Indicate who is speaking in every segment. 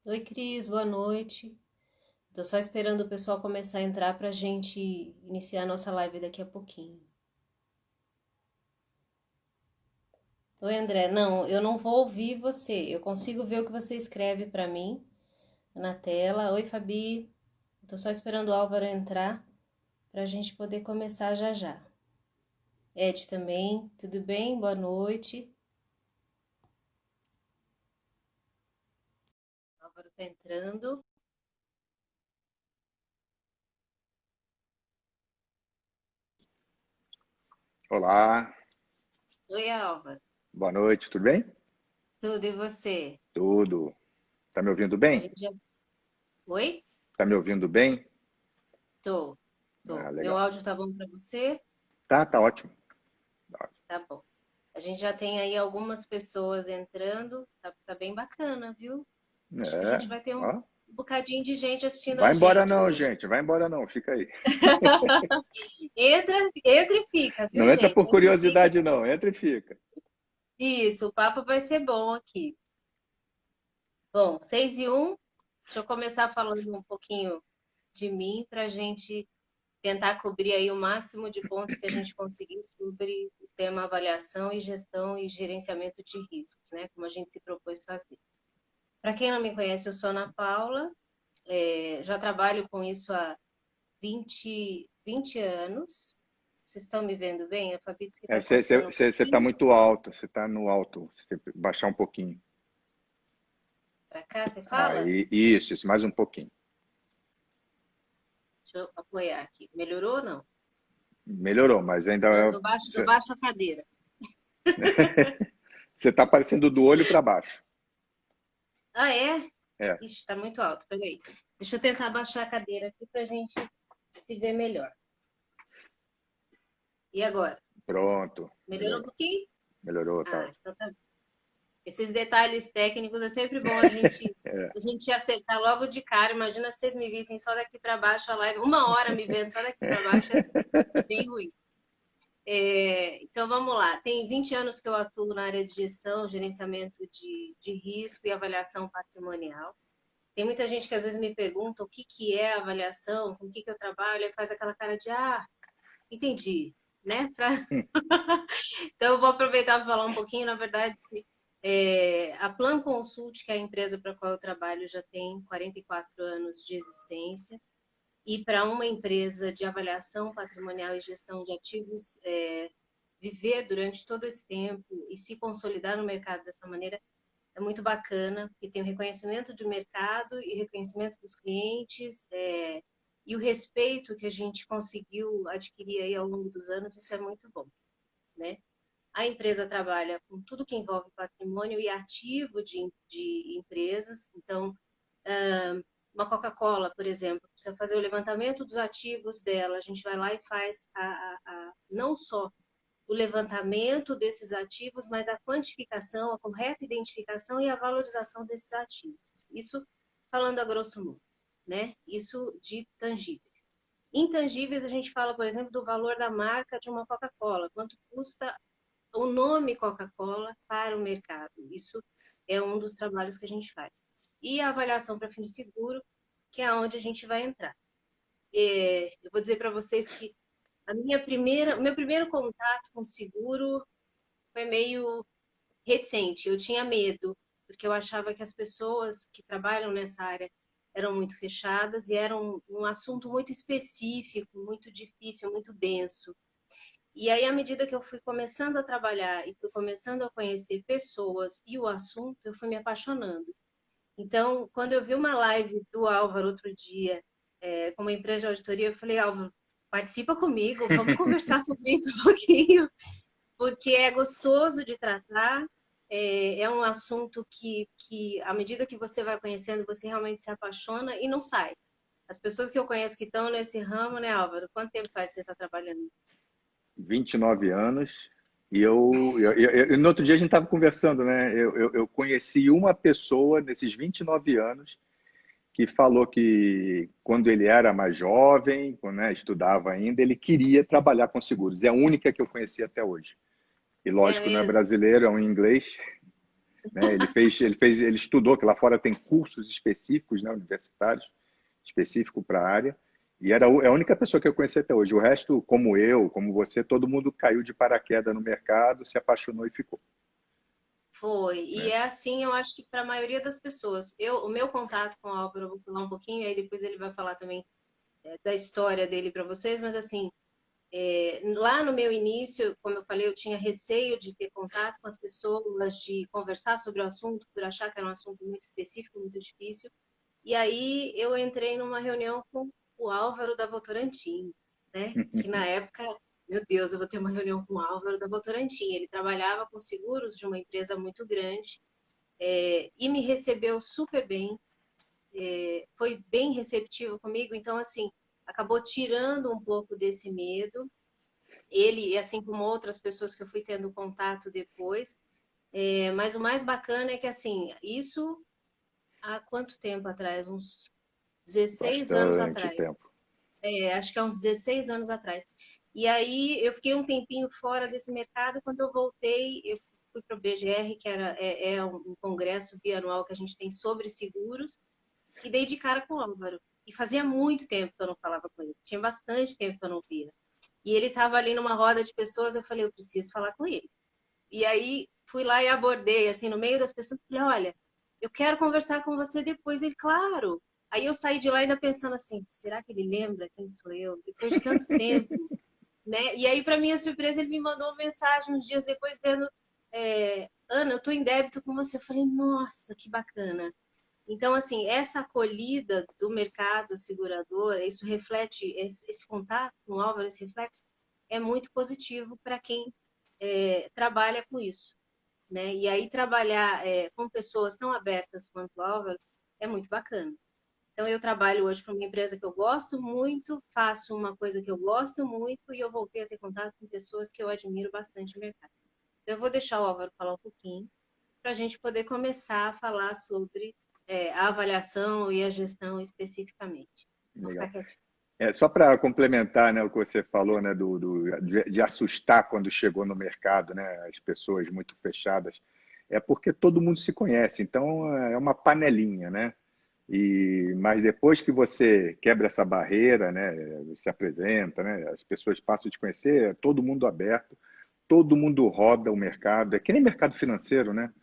Speaker 1: Oi, Cris, boa noite. Tô só esperando o pessoal começar a entrar pra gente iniciar a nossa live daqui a pouquinho. Oi, André. Não, eu não vou ouvir você. Eu consigo ver o que você escreve pra mim na tela. Oi, Fabi. Tô só esperando o Álvaro entrar pra gente poder começar já já. Ed também, tudo bem? Boa noite. O Álvaro tá entrando.
Speaker 2: Olá,
Speaker 1: Oi, Álvaro.
Speaker 2: boa noite, tudo bem?
Speaker 1: Tudo e você?
Speaker 2: Tudo. Tá me ouvindo
Speaker 1: A
Speaker 2: bem?
Speaker 1: gente já... Oi?
Speaker 2: Tá me ouvindo bem?
Speaker 1: Tô,
Speaker 2: Ah,
Speaker 1: tô. Meu
Speaker 2: legal.
Speaker 1: áudio tá bom pra você?
Speaker 2: Tá ótimo. Tá ótimo.
Speaker 1: Tá bom. A gente já tem aí algumas pessoas entrando, tá bem bacana, viu? Acho que a gente
Speaker 2: É,
Speaker 1: vai ter um
Speaker 2: ó.
Speaker 1: bocadinho de gente assistindo a
Speaker 2: Vai embora
Speaker 1: gente
Speaker 2: não,
Speaker 1: hoje.
Speaker 2: gente. Vai embora não, fica aí.
Speaker 1: Entra e fica,
Speaker 2: Não
Speaker 1: viu,
Speaker 2: entra
Speaker 1: gente?
Speaker 2: por
Speaker 1: Entra e fica.
Speaker 2: curiosidade não, entra e fica.
Speaker 1: Isso, o papo vai ser bom aqui. Bom, 6:01, deixa eu começar falando um pouquinho de mim para a gente tentar cobrir aí o máximo de pontos que a gente conseguir sobre o tema avaliação e gestão e gerenciamento de riscos, né? Como a gente se propôs fazer. Para quem não me conhece, eu sou Ana Paula, já trabalho com isso há 20 anos. Vocês estão me vendo bem? A Fabi disse que está cortando um
Speaker 2: Você tá
Speaker 1: pouquinho.
Speaker 2: muito alto, você tá no alto. Você tem que baixar um pouquinho.
Speaker 1: Para cá, você fala?
Speaker 2: Aí, isso, mais um pouquinho.
Speaker 1: Deixa eu apoiar aqui. Melhorou ou não?
Speaker 2: Melhorou, mas ainda
Speaker 1: Eu baixo a cadeira.
Speaker 2: você tá aparecendo do olho para baixo.
Speaker 1: Ah, é?
Speaker 2: É,
Speaker 1: Ixi, está muito alto. Peraí. Deixa eu tentar baixar a cadeira aqui para a gente se ver melhor. E agora?
Speaker 2: pronto.
Speaker 1: Melhorou um
Speaker 2: Melhorou.
Speaker 1: pouquinho?
Speaker 2: Melhorou, tá
Speaker 1: Ah,
Speaker 2: ótimo.
Speaker 1: então tá. Esses detalhes técnicos é sempre bom
Speaker 2: É.
Speaker 1: a gente acertar logo de cara. Imagina se vocês me vissem só daqui para baixo a live, uma hora me vendo só daqui para baixo, é bem ruim. Então vamos lá. Tem 20 anos que eu atuo na área de gestão, gerenciamento de risco e avaliação patrimonial. Tem muita gente que às vezes me pergunta o que, que é avaliação, com o que, que eu trabalho, e faz aquela cara de entendi, né? Então, eu vou aproveitar para falar um pouquinho. Na verdade, a Plan Consult, que é a empresa para a qual eu trabalho, já tem 44 anos de existência. E para uma empresa de avaliação patrimonial e gestão de ativos, viver durante todo esse tempo e se consolidar no mercado dessa maneira é muito bacana, porque tem o reconhecimento de mercado e reconhecimento dos clientes, e o respeito que a gente conseguiu adquirir aí ao longo dos anos, isso é muito bom, né? A empresa trabalha com tudo que envolve patrimônio e ativo de empresas. Então, uma Coca-Cola, por exemplo, precisa fazer o levantamento dos ativos dela. A gente vai lá e faz não só o levantamento desses ativos, mas a quantificação, a correta identificação e a valorização desses ativos. Isso falando a grosso modo, né? Isso de tangíveis. Intangíveis, a gente fala, por exemplo, do valor da marca de uma Coca-Cola, quanto custa o nome Coca-Cola para o mercado. Isso é um dos trabalhos que a gente faz. E a avaliação para fim de seguro, que é onde a gente vai entrar. Eu vou dizer para vocês que o meu primeiro contato com seguro foi meio recente. Eu tinha medo, porque eu achava que as pessoas que trabalham nessa área eram muito fechadas e era um assunto muito específico, muito difícil, muito denso. E aí, à medida que eu fui começando a trabalhar e fui começando a conhecer pessoas e o assunto, eu fui me apaixonando. Então, quando eu vi uma live do Álvaro outro dia, com uma empresa de auditoria, eu falei, Álvaro, participa comigo, vamos conversar sobre isso um pouquinho, porque é gostoso de tratar, é um assunto que, à medida que você vai conhecendo, você realmente se apaixona e não sai. As pessoas que eu conheço que estão nesse ramo, né, Álvaro? Quanto tempo faz que você está trabalhando?
Speaker 2: 29 anos. E no outro dia a gente estava conversando, né? Eu conheci uma pessoa nesses 29 anos que falou que quando ele era mais jovem, quando, né, estudava ainda, ele queria trabalhar com seguros. É a única que eu conheci até hoje. E
Speaker 1: É
Speaker 2: lógico, não é
Speaker 1: mesmo?
Speaker 2: brasileiro, é um inglês. né? Ele estudou, que lá fora tem cursos específicos, né, universitários, específicos para a área, e era a única pessoa que eu conheci até hoje. O resto, como eu, como você, todo mundo caiu de paraquedas no mercado, se apaixonou e ficou,
Speaker 1: Foi. E
Speaker 2: né?
Speaker 1: é assim, eu acho que para a maioria das pessoas. O meu contato com o Álvaro, eu vou falar um pouquinho, aí depois ele vai falar também da história dele para vocês, mas assim, lá no meu início, como eu falei, eu tinha receio de ter contato com as pessoas, de conversar sobre o assunto, por achar que era um assunto muito específico, muito difícil. E aí eu entrei numa reunião com o Álvaro da Votorantim, né? Que na época, meu Deus, eu vou ter uma reunião com o Álvaro da Votorantim. Ele trabalhava com seguros de uma empresa muito grande, e me recebeu super bem, foi bem receptivo comigo. Então, assim, acabou tirando um pouco desse medo. Ele, assim como outras pessoas que eu fui tendo contato depois. Mas o mais bacana é que, assim, isso há quanto tempo atrás? Uns 16 anos
Speaker 2: Bastante
Speaker 1: atrás.
Speaker 2: tempo.
Speaker 1: Acho que há uns 16 anos atrás. E aí eu fiquei um tempinho fora desse mercado. Quando eu voltei, eu fui para o BGR, que é um congresso bianual que a gente tem sobre seguros, e dei de cara com o Álvaro. E fazia muito tempo que eu não falava com ele. Tinha bastante tempo que eu não via. E ele estava ali numa roda de pessoas, eu falei, eu preciso falar com ele. E aí fui lá e abordei, assim, no meio das pessoas, falei, olha, eu quero conversar com você depois. Ele, claro. Aí eu saí de lá ainda pensando assim, será que ele lembra quem sou eu? Depois de tanto tempo, né? E aí, para minha surpresa, ele me mandou uma mensagem uns dias depois dizendo, Ana, eu tô em débito com você. Eu falei, nossa, que bacana. Então, assim, essa acolhida do mercado segurador, isso reflete, esse contato com o Álvaro, esse reflexo, é muito positivo para quem trabalha com isso, né? E aí trabalhar com pessoas tão abertas quanto o Álvaro é muito bacana. Então eu trabalho hoje para uma empresa que eu gosto muito, faço uma coisa que eu gosto muito e eu voltei a ter contato com pessoas que eu admiro bastante no mercado. Então, eu vou deixar o Álvaro falar um pouquinho para a gente poder começar a falar sobre a avaliação e a gestão especificamente. Vou ficar
Speaker 2: Legal.
Speaker 1: quietinho.
Speaker 2: Só para complementar, né, o que você falou, né, de assustar quando chegou no mercado, né, as pessoas muito fechadas, é porque todo mundo se conhece, então é uma panelinha, né? Mas depois que você quebra essa barreira, né, se apresenta, né, as pessoas passam a te conhecer, é todo mundo aberto, todo mundo roda o mercado, é que nem mercado financeiro, né?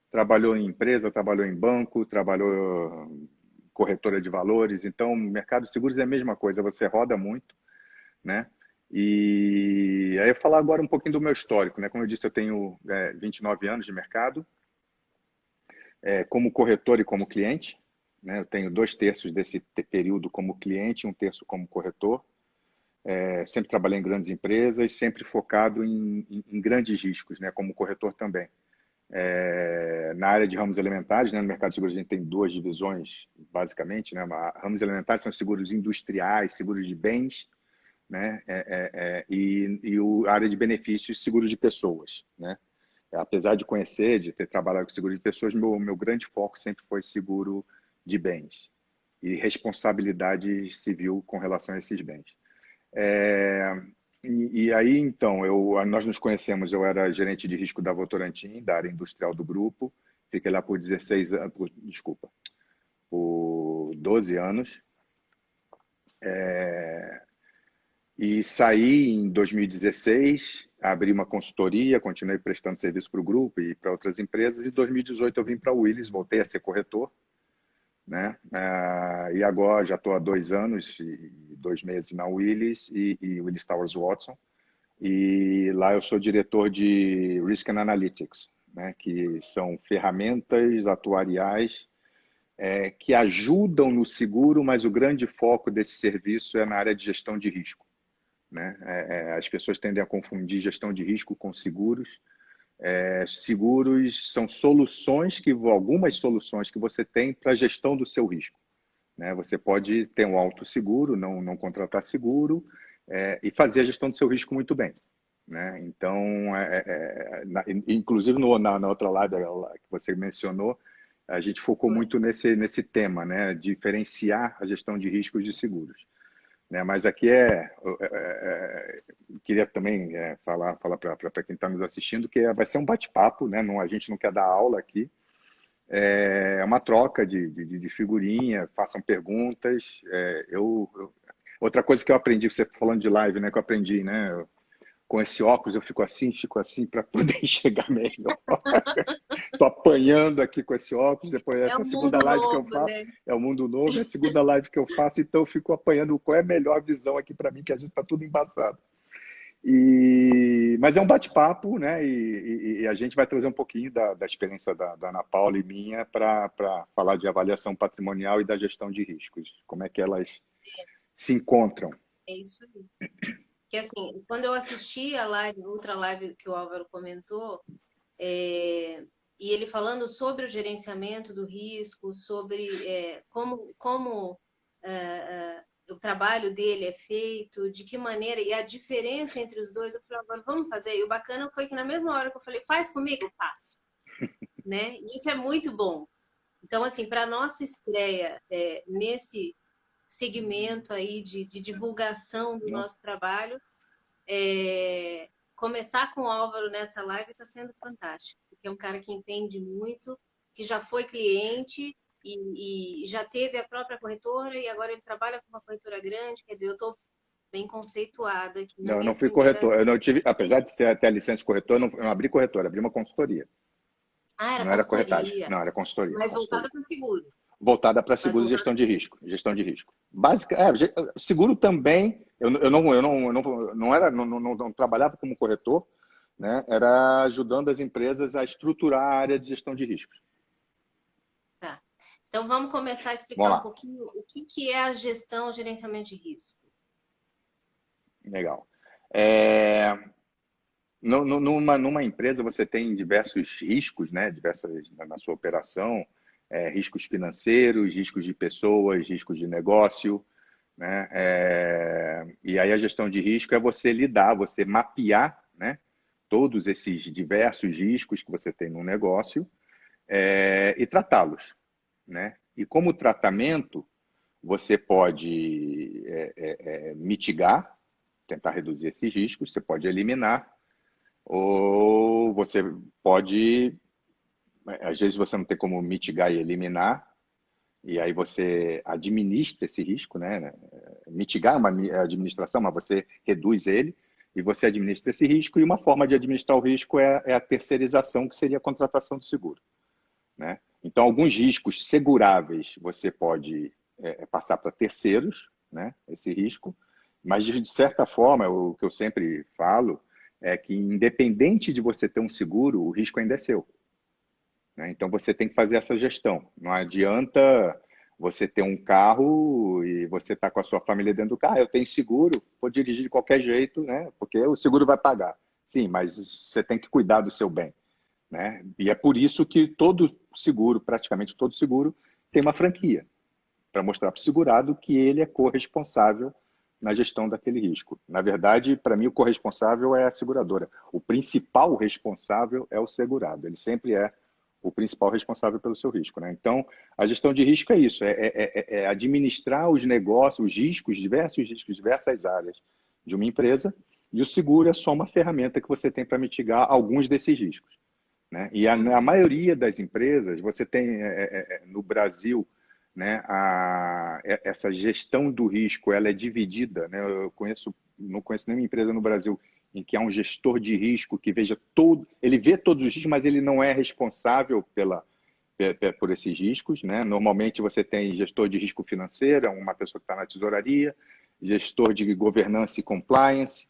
Speaker 2: Trabalhou em empresa, trabalhou em banco, trabalhou em corretora de valores. Então, mercado de seguros é a mesma coisa, você roda muito, né? E aí eu falar agora um pouquinho do meu histórico, né? Como eu disse, eu tenho 29 anos de mercado, como corretor e como cliente, né? Eu tenho 2/3 desse período como cliente, 1/3 como corretor. Sempre trabalhei em grandes empresas, sempre focado em grandes riscos, né? Como corretor também. Na área de ramos elementares, né, no mercado de seguros a gente tem duas divisões, basicamente, né, ramos elementares são seguros industriais, seguros de bens, né, a área de benefícios, seguros de pessoas, né. Apesar de conhecer, de ter trabalhado com seguros de pessoas, meu grande foco sempre foi seguro de bens e responsabilidade civil com relação a esses bens. É, aí, então, nós nos conhecemos, eu era gerente de risco da Votorantim, da área industrial do grupo, fiquei lá por 16 anos, por 12 anos, e saí em 2016, abri uma consultoria, continuei prestando serviço para o grupo e para outras empresas, e em 2018 eu vim para a Willis, voltei a ser corretor, né? E agora já estou há 2 anos e 2 meses na Willis e Willis Towers Watson, e lá eu sou diretor de Risk and Analytics, né, que são ferramentas atuariais que ajudam no seguro, mas o grande foco desse serviço é na área de gestão de risco. Né? As pessoas tendem a confundir gestão de risco com seguros. Seguros são algumas soluções que você tem para a gestão do seu risco. Né? Você pode ter um autosseguro, não contratar seguro, e fazer a gestão do seu risco muito bem. Né? Então, inclusive na outra live que você mencionou, a gente focou
Speaker 1: Foi.
Speaker 2: muito nesse tema, né? Diferenciar a gestão de riscos de seguros. Né? Mas aqui queria também falar para quem está nos assistindo que vai ser um bate-papo, né? Não, a gente não quer dar aula aqui, É uma troca de figurinha, façam perguntas. Outra coisa que eu aprendi, você falando de live, né? Que eu aprendi, né? Com esse óculos eu fico assim para poder enxergar melhor. Estou apanhando aqui com esse óculos, depois
Speaker 1: É
Speaker 2: essa
Speaker 1: um
Speaker 2: segunda
Speaker 1: mundo
Speaker 2: live que eu
Speaker 1: novo,
Speaker 2: faço,
Speaker 1: né?
Speaker 2: é o mundo novo, é a segunda live que eu faço, então eu fico apanhando qual é a melhor visão aqui para mim, que a gente está tudo embaçado. Mas é um bate-papo, né? E a gente vai trazer um pouquinho da experiência da Ana Paula e minha para falar de avaliação patrimonial e da gestão de riscos. Como é que elas se encontram.
Speaker 1: É isso aí. Que assim, quando eu assisti a live, outra live que o Álvaro comentou, e ele falando sobre o gerenciamento do risco, sobre como o trabalho dele é feito, de que maneira, e a diferença entre os dois, eu falei, agora vamos fazer. E o bacana foi que na mesma hora que eu falei, faz comigo, eu faço. Né? E isso é muito bom. Então, assim, para a nossa estreia nesse segmento aí de divulgação do nosso trabalho, começar com o Álvaro nessa live está sendo fantástico, porque é um cara que entende muito, que já foi cliente e já teve a própria corretora e agora ele trabalha com uma corretora grande, quer dizer, eu estou bem conceituada aqui na
Speaker 2: Não, eu
Speaker 1: minha
Speaker 2: não fui
Speaker 1: primeira
Speaker 2: corretor. Eu não tive, apesar
Speaker 1: experiência.
Speaker 2: de ter a licença de corretor, eu não abri corretora, abri uma consultoria.
Speaker 1: Ah, era
Speaker 2: Não era corretagem,
Speaker 1: consultoria,
Speaker 2: não, era consultoria,
Speaker 1: mas
Speaker 2: consultoria.
Speaker 1: voltada para seguro.
Speaker 2: Voltada para
Speaker 1: Mas
Speaker 2: seguro e
Speaker 1: voltada
Speaker 2: gestão
Speaker 1: para
Speaker 2: de
Speaker 1: seguro.
Speaker 2: risco. Gestão de risco. Seguro também, eu não era, não trabalhava como corretor, né? Era ajudando as empresas a estruturar a área de gestão de riscos.
Speaker 1: Tá. Então vamos começar a
Speaker 2: Vamos
Speaker 1: explicar um
Speaker 2: lá,
Speaker 1: pouquinho o que é a gestão, o gerenciamento de risco.
Speaker 2: legal. Numa empresa você tem diversos riscos, né? Diversas na sua operação, riscos financeiros, riscos de pessoas, riscos de negócio, né? E aí a gestão de risco é você lidar, você mapear, né? Todos esses diversos riscos que você tem no negócio e tratá-los, né? E como tratamento você pode mitigar, tentar reduzir esses riscos, você pode eliminar ou você pode, às vezes você não tem como mitigar e eliminar, e aí você administra esse risco, né? Mitigar é uma administração, mas você reduz ele e você administra esse risco. E uma forma de administrar o risco é a terceirização, que seria a contratação do seguro, né? Então, alguns riscos seguráveis você pode passar para terceiros, né? Esse risco, mas de certa forma, o que eu sempre falo é que, independente de você ter um seguro, o risco ainda é seu, né? Então, você tem que fazer essa gestão. Não adianta você ter um carro e você está com a sua família dentro do carro. Eu tenho seguro, vou dirigir de qualquer jeito, né? Porque o seguro vai pagar. Sim, mas você tem que cuidar do seu bem, né? E é por isso que todo seguro, praticamente todo seguro, tem uma franquia para mostrar para o segurado que ele é corresponsável na gestão daquele risco. Na verdade, para mim, o corresponsável é a seguradora. O principal responsável é o segurado. Ele sempre é o principal responsável pelo seu risco, né? Então, a gestão de risco é isso, é administrar os negócios, os riscos, diversos riscos, diversas áreas de uma empresa, e o seguro é só uma ferramenta que você tem para mitigar alguns desses riscos, né? E a maioria das empresas, você tem no Brasil, né, essa gestão do risco, ela é dividida, né? Não conheço nenhuma empresa no Brasil em que há um gestor de risco que veja todo, ele vê todos os riscos, mas ele não é responsável por esses riscos, né? Normalmente você tem gestor de risco financeiro, uma pessoa que está na tesouraria, gestor de governança e compliance,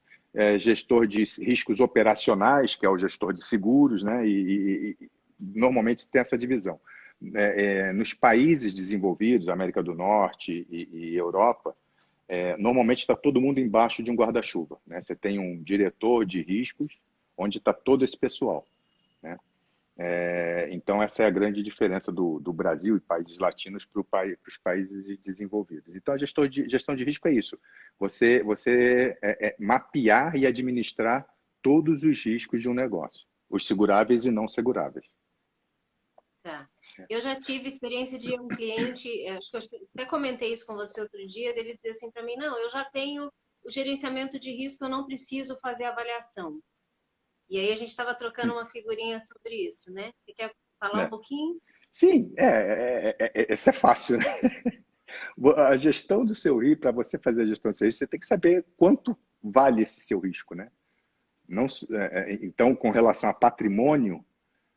Speaker 2: gestor de riscos operacionais, que é o gestor de seguros, né? E normalmente tem essa divisão. Nos países desenvolvidos, América do Norte e Europa, normalmente está todo mundo embaixo de um guarda-chuva, né? Você tem um diretor de riscos, onde está todo esse pessoal, né? Então, essa é a grande diferença do Brasil e países latinos para os países desenvolvidos. Então, a gestão de risco é isso. Você mapear e administrar todos os riscos de um negócio, os seguráveis e não seguráveis.
Speaker 1: Tá. Eu já tive experiência de um cliente, acho que eu até comentei isso com você outro dia, dele dizer assim para mim, não, eu já tenho o gerenciamento de risco, eu não preciso fazer avaliação. E aí a gente estava trocando uma figurinha sobre isso, né? Você quer falar um
Speaker 2: Né?
Speaker 1: pouquinho?
Speaker 2: Sim, essa é fácil, né? A gestão do seu risco, para você fazer a gestão do seu risco, você tem que saber quanto vale esse seu risco, né? Não, então, com relação a patrimônio,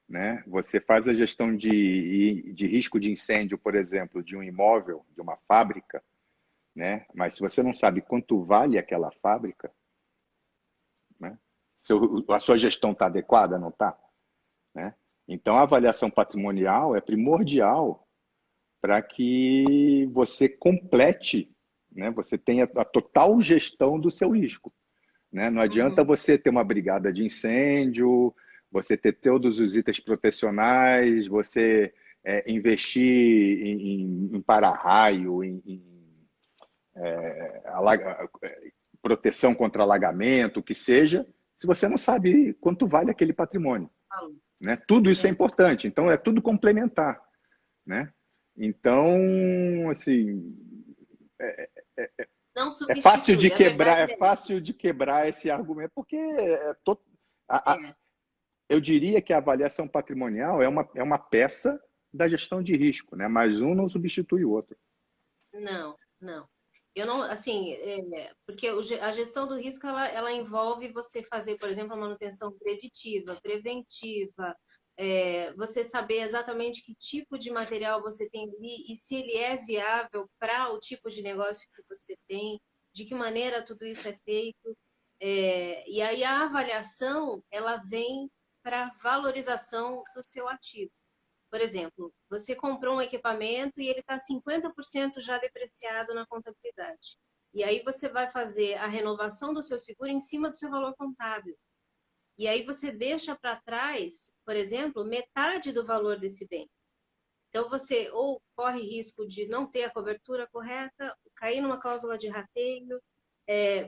Speaker 2: né, você faz a gestão de risco de incêndio, por exemplo, de um imóvel, de uma fábrica, né? Mas se você não sabe quanto vale aquela fábrica, né? A sua gestão está adequada, não está? Né? Então, a avaliação patrimonial é primordial para que você complete, né? Você tenha a total gestão do seu risco. Né? Não adianta
Speaker 1: Uhum.
Speaker 2: você ter uma brigada de incêndio, você ter todos os itens protecionais, você investir em para-raio, proteção contra alagamento, o que seja, se você não sabe quanto vale aquele patrimônio.
Speaker 1: Falou.
Speaker 2: Né? Tudo isso é
Speaker 1: É.
Speaker 2: importante, então é tudo complementar. Né? Então, assim,
Speaker 1: Não substitui, a
Speaker 2: é
Speaker 1: verdade é essa.
Speaker 2: fácil de quebrar esse argumento, porque a,
Speaker 1: É.
Speaker 2: eu diria que a avaliação patrimonial é uma peça da gestão de risco, né? Mas um não substitui o outro.
Speaker 1: Não, não. Eu não, assim, porque a gestão do risco ela envolve você fazer, por exemplo, a manutenção preditiva, preventiva, você saber exatamente que tipo de material você tem ali e se ele é viável para o tipo de negócio que você tem, de que maneira tudo isso é feito. E aí a avaliação ela vem para valorização do seu ativo. Por exemplo, você comprou um equipamento e ele está 50% já depreciado na contabilidade. E aí você vai fazer a renovação do seu seguro em cima do seu valor contábil. E aí você deixa para trás, por exemplo, metade do valor desse bem. Então você ou corre risco de não ter a cobertura correta, cair numa cláusula de rateio,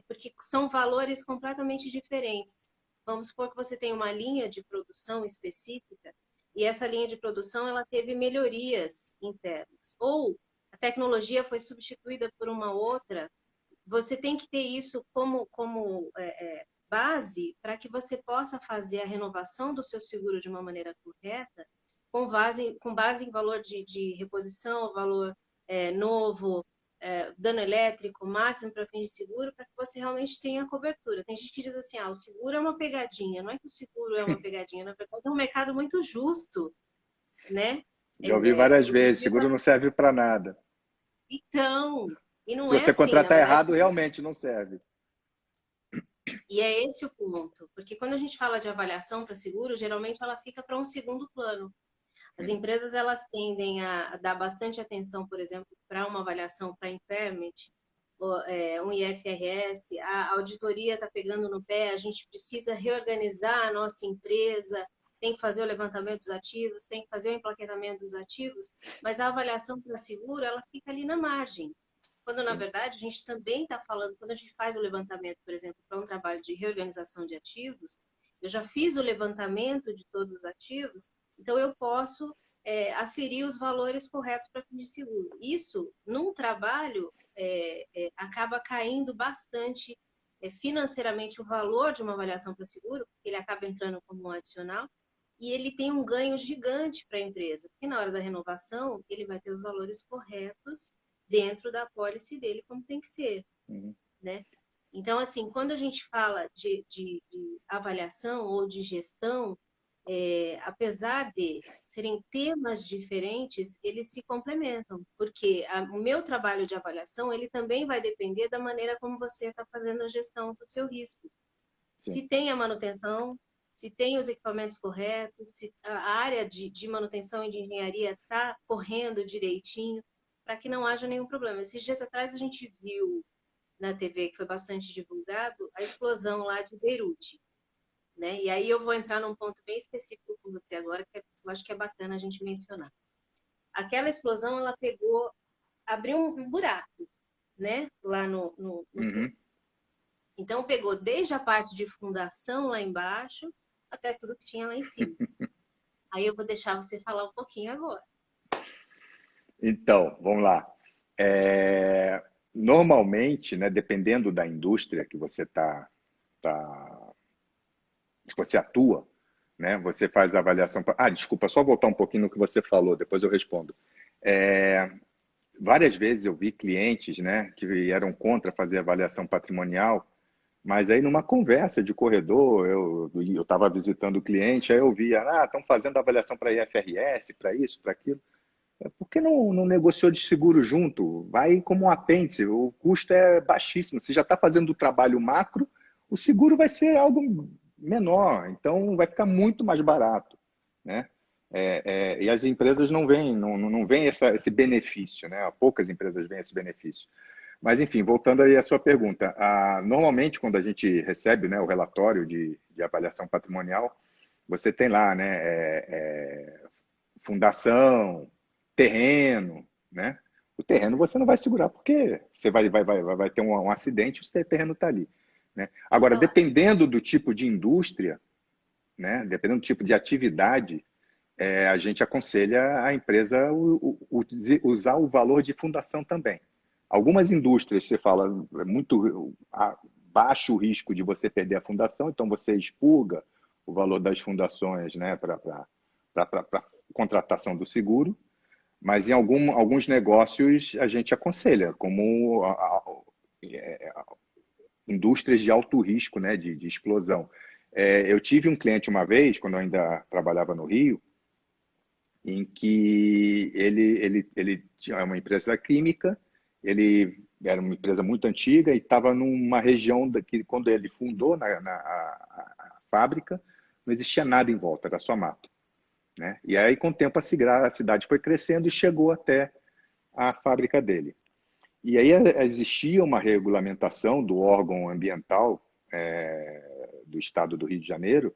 Speaker 1: porque são valores completamente diferentes. Vamos supor que você tem uma linha de produção específica e essa linha de produção ela teve melhorias internas ou a tecnologia foi substituída por uma outra. Você tem que ter isso como base para que você possa fazer a renovação do seu seguro de uma maneira correta com base em valor de reposição, valor novo, dano elétrico, máximo para fim de seguro, para que você realmente tenha cobertura. Tem gente que diz assim, o seguro é uma pegadinha. Não é que o seguro é uma pegadinha, na verdade é um mercado muito justo, né?
Speaker 2: Já ouvi várias
Speaker 1: O
Speaker 2: vezes,
Speaker 1: Brasil
Speaker 2: seguro não serve para nada.
Speaker 1: então, e
Speaker 2: Se
Speaker 1: não é
Speaker 2: você
Speaker 1: assim, na
Speaker 2: contratar
Speaker 1: verdade.
Speaker 2: errado, realmente não serve.
Speaker 1: E é esse o ponto, porque quando a gente fala de avaliação para seguro, geralmente ela fica para um segundo plano. As empresas elas tendem a dar bastante atenção, por exemplo, para uma avaliação para impairment, um IFRS, a auditoria está pegando no pé, a gente precisa reorganizar a nossa empresa, tem que fazer o levantamento dos ativos, tem que fazer o emplaquetamento dos ativos, mas a avaliação para seguro ela fica ali na margem. Quando, na
Speaker 2: Sim.
Speaker 1: verdade, a gente também está falando, quando a gente faz o levantamento, por exemplo, para um trabalho de reorganização de ativos, eu já fiz o levantamento de todos os ativos, então eu posso aferir os valores corretos para fim de seguro. Isso, num trabalho, acaba caindo bastante financeiramente o valor de uma avaliação para seguro, porque ele acaba entrando como um adicional, e ele tem um ganho gigante para a empresa, porque na hora da renovação ele vai ter os valores corretos dentro da pólice dele, como tem que ser,
Speaker 2: Uhum.
Speaker 1: né? Então, assim, quando a gente fala de avaliação ou de gestão, apesar de serem temas diferentes, eles se complementam, porque o meu trabalho de avaliação, ele também vai depender da maneira como você está fazendo a gestão do seu risco.
Speaker 2: Sim.
Speaker 1: Se tem a manutenção, se tem os equipamentos corretos, se a área de manutenção e de engenharia está correndo direitinho, para que não haja nenhum problema. Esses dias atrás a gente viu na TV, que foi bastante divulgado, a explosão lá de Beirute, né? E aí eu vou entrar num ponto bem específico com você agora, que eu acho que é bacana a gente mencionar. Aquela explosão, ela pegou, abriu um buraco, né? Lá no topo.
Speaker 2: Uhum.
Speaker 1: Então pegou desde a parte de fundação lá embaixo até tudo que tinha lá em cima. Aí eu vou deixar você falar um pouquinho agora.
Speaker 2: Então, vamos lá. Normalmente, né, dependendo da indústria que você que você atua, né? Você faz a avaliação. Ah, desculpa, só voltar um pouquinho no que você falou, depois eu respondo. É, várias vezes eu vi clientes, né, que eram contra fazer avaliação patrimonial, mas aí numa conversa de corredor, eu estava visitando o cliente, aí eu via, estão fazendo avaliação para IFRS, para isso, para aquilo. Por que não negociou de seguro junto? Vai como um apêndice, o custo é baixíssimo. Você já está fazendo o trabalho macro, o seguro vai ser algo menor, então vai ficar muito mais barato, né? E as empresas não veem esse benefício, né? Poucas empresas veem esse benefício. Mas, enfim, voltando aí à sua pergunta, normalmente quando a gente recebe, né, o relatório de avaliação patrimonial, você tem lá, né, fundação, terreno, né? O terreno você não vai segurar porque você vai ter um acidente, o terreno está ali, né? Agora,
Speaker 1: Então,
Speaker 2: dependendo do tipo de indústria, né, dependendo do tipo de atividade, a gente aconselha a empresa usar o valor de fundação também. Algumas indústrias, você fala, é muito baixo o risco de você perder a fundação, então você expurga o valor das fundações, né, para contratação do seguro, mas em alguns negócios a gente aconselha, como indústrias de alto risco, né, de explosão. Eu tive um cliente uma vez, quando eu ainda trabalhava no Rio, em que ele tinha uma empresa química, ele era uma empresa muito antiga e estava numa região que, quando ele fundou a fábrica, não existia nada em volta, era só mato, né? E aí, com o tempo, a cidade foi crescendo e chegou até a fábrica dele. E aí existia uma regulamentação do órgão ambiental do estado do Rio de Janeiro,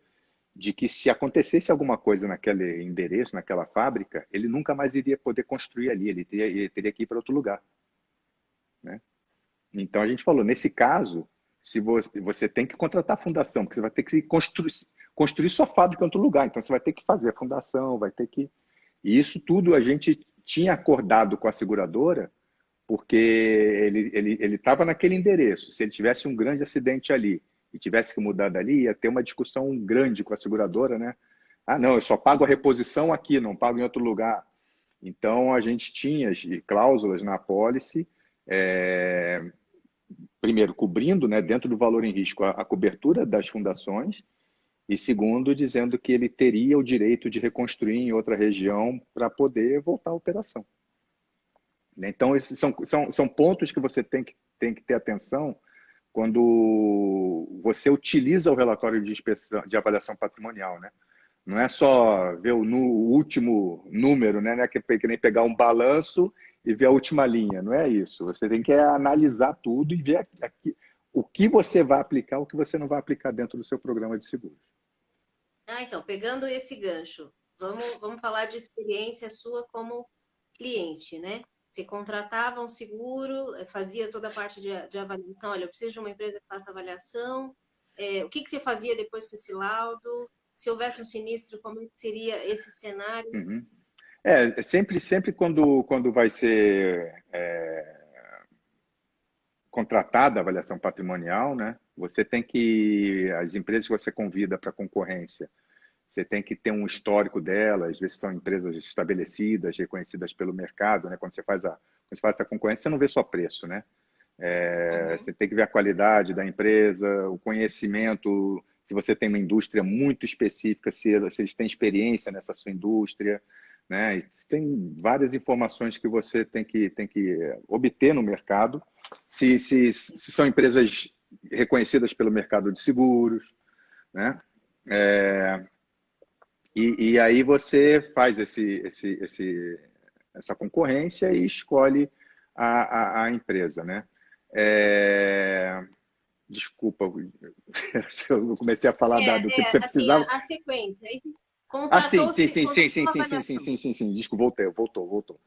Speaker 2: de que se acontecesse alguma coisa naquele endereço, naquela fábrica, ele nunca mais iria poder construir ali, ele teria que ir para outro lugar, né? Então a gente falou, nesse caso, se você tem que contratar a fundação, porque você vai ter que construir sua fábrica em outro lugar, então você vai ter que fazer a fundação, vai ter que... E isso tudo a gente tinha acordado com a seguradora, porque ele estava naquele endereço. Se ele tivesse um grande acidente ali e tivesse que mudar dali, ia ter uma discussão grande com a seguradora, né? Ah, não, eu só pago a reposição aqui, não pago em outro lugar. Então, a gente tinha cláusulas na apólice, primeiro, cobrindo, né, dentro do valor em risco, a cobertura das fundações, e segundo, dizendo que ele teria o direito de reconstruir em outra região para poder voltar à operação. Então, esses são pontos que você tem que ter atenção quando você utiliza o relatório de inspeção, de avaliação patrimonial, né? Não é só ver o último número, né? Não é que nem pegar um balanço e ver a última linha, não é isso. Você tem que analisar tudo e ver o que você vai aplicar, o que você não vai aplicar dentro do seu programa de seguros.
Speaker 1: então, pegando esse gancho, vamos falar de experiência sua como cliente, né? Você contratava um seguro, fazia toda a parte de avaliação. Olha, eu preciso de uma empresa que faça avaliação. O que você fazia depois com esse laudo? Se houvesse um sinistro, como é que seria esse cenário?
Speaker 2: Uhum. Sempre quando vai ser contratada a avaliação patrimonial, né? Você tem que, as empresas que você convida para concorrência, você tem que ter um histórico delas, ver se são empresas estabelecidas, reconhecidas pelo mercado, né? Quando você faz essa concorrência, você não vê só preço, né? Você tem que ver a qualidade da empresa, o conhecimento, se você tem uma indústria muito específica, se eles têm experiência nessa sua indústria, né? E tem várias informações que você tem que obter no mercado, se são empresas reconhecidas pelo mercado de seguros, né? E aí você faz essa concorrência e escolhe a empresa, né? Desculpa, eu comecei a falar do que você
Speaker 1: Assim,
Speaker 2: precisava.
Speaker 1: a sequência. Aí
Speaker 2: Sim,
Speaker 1: contratou,
Speaker 2: sim, sim, sim, sim,
Speaker 1: contratou a
Speaker 2: sim, sim, sim,
Speaker 1: avaliação.
Speaker 2: sim, sim, sim. Desculpa, voltou.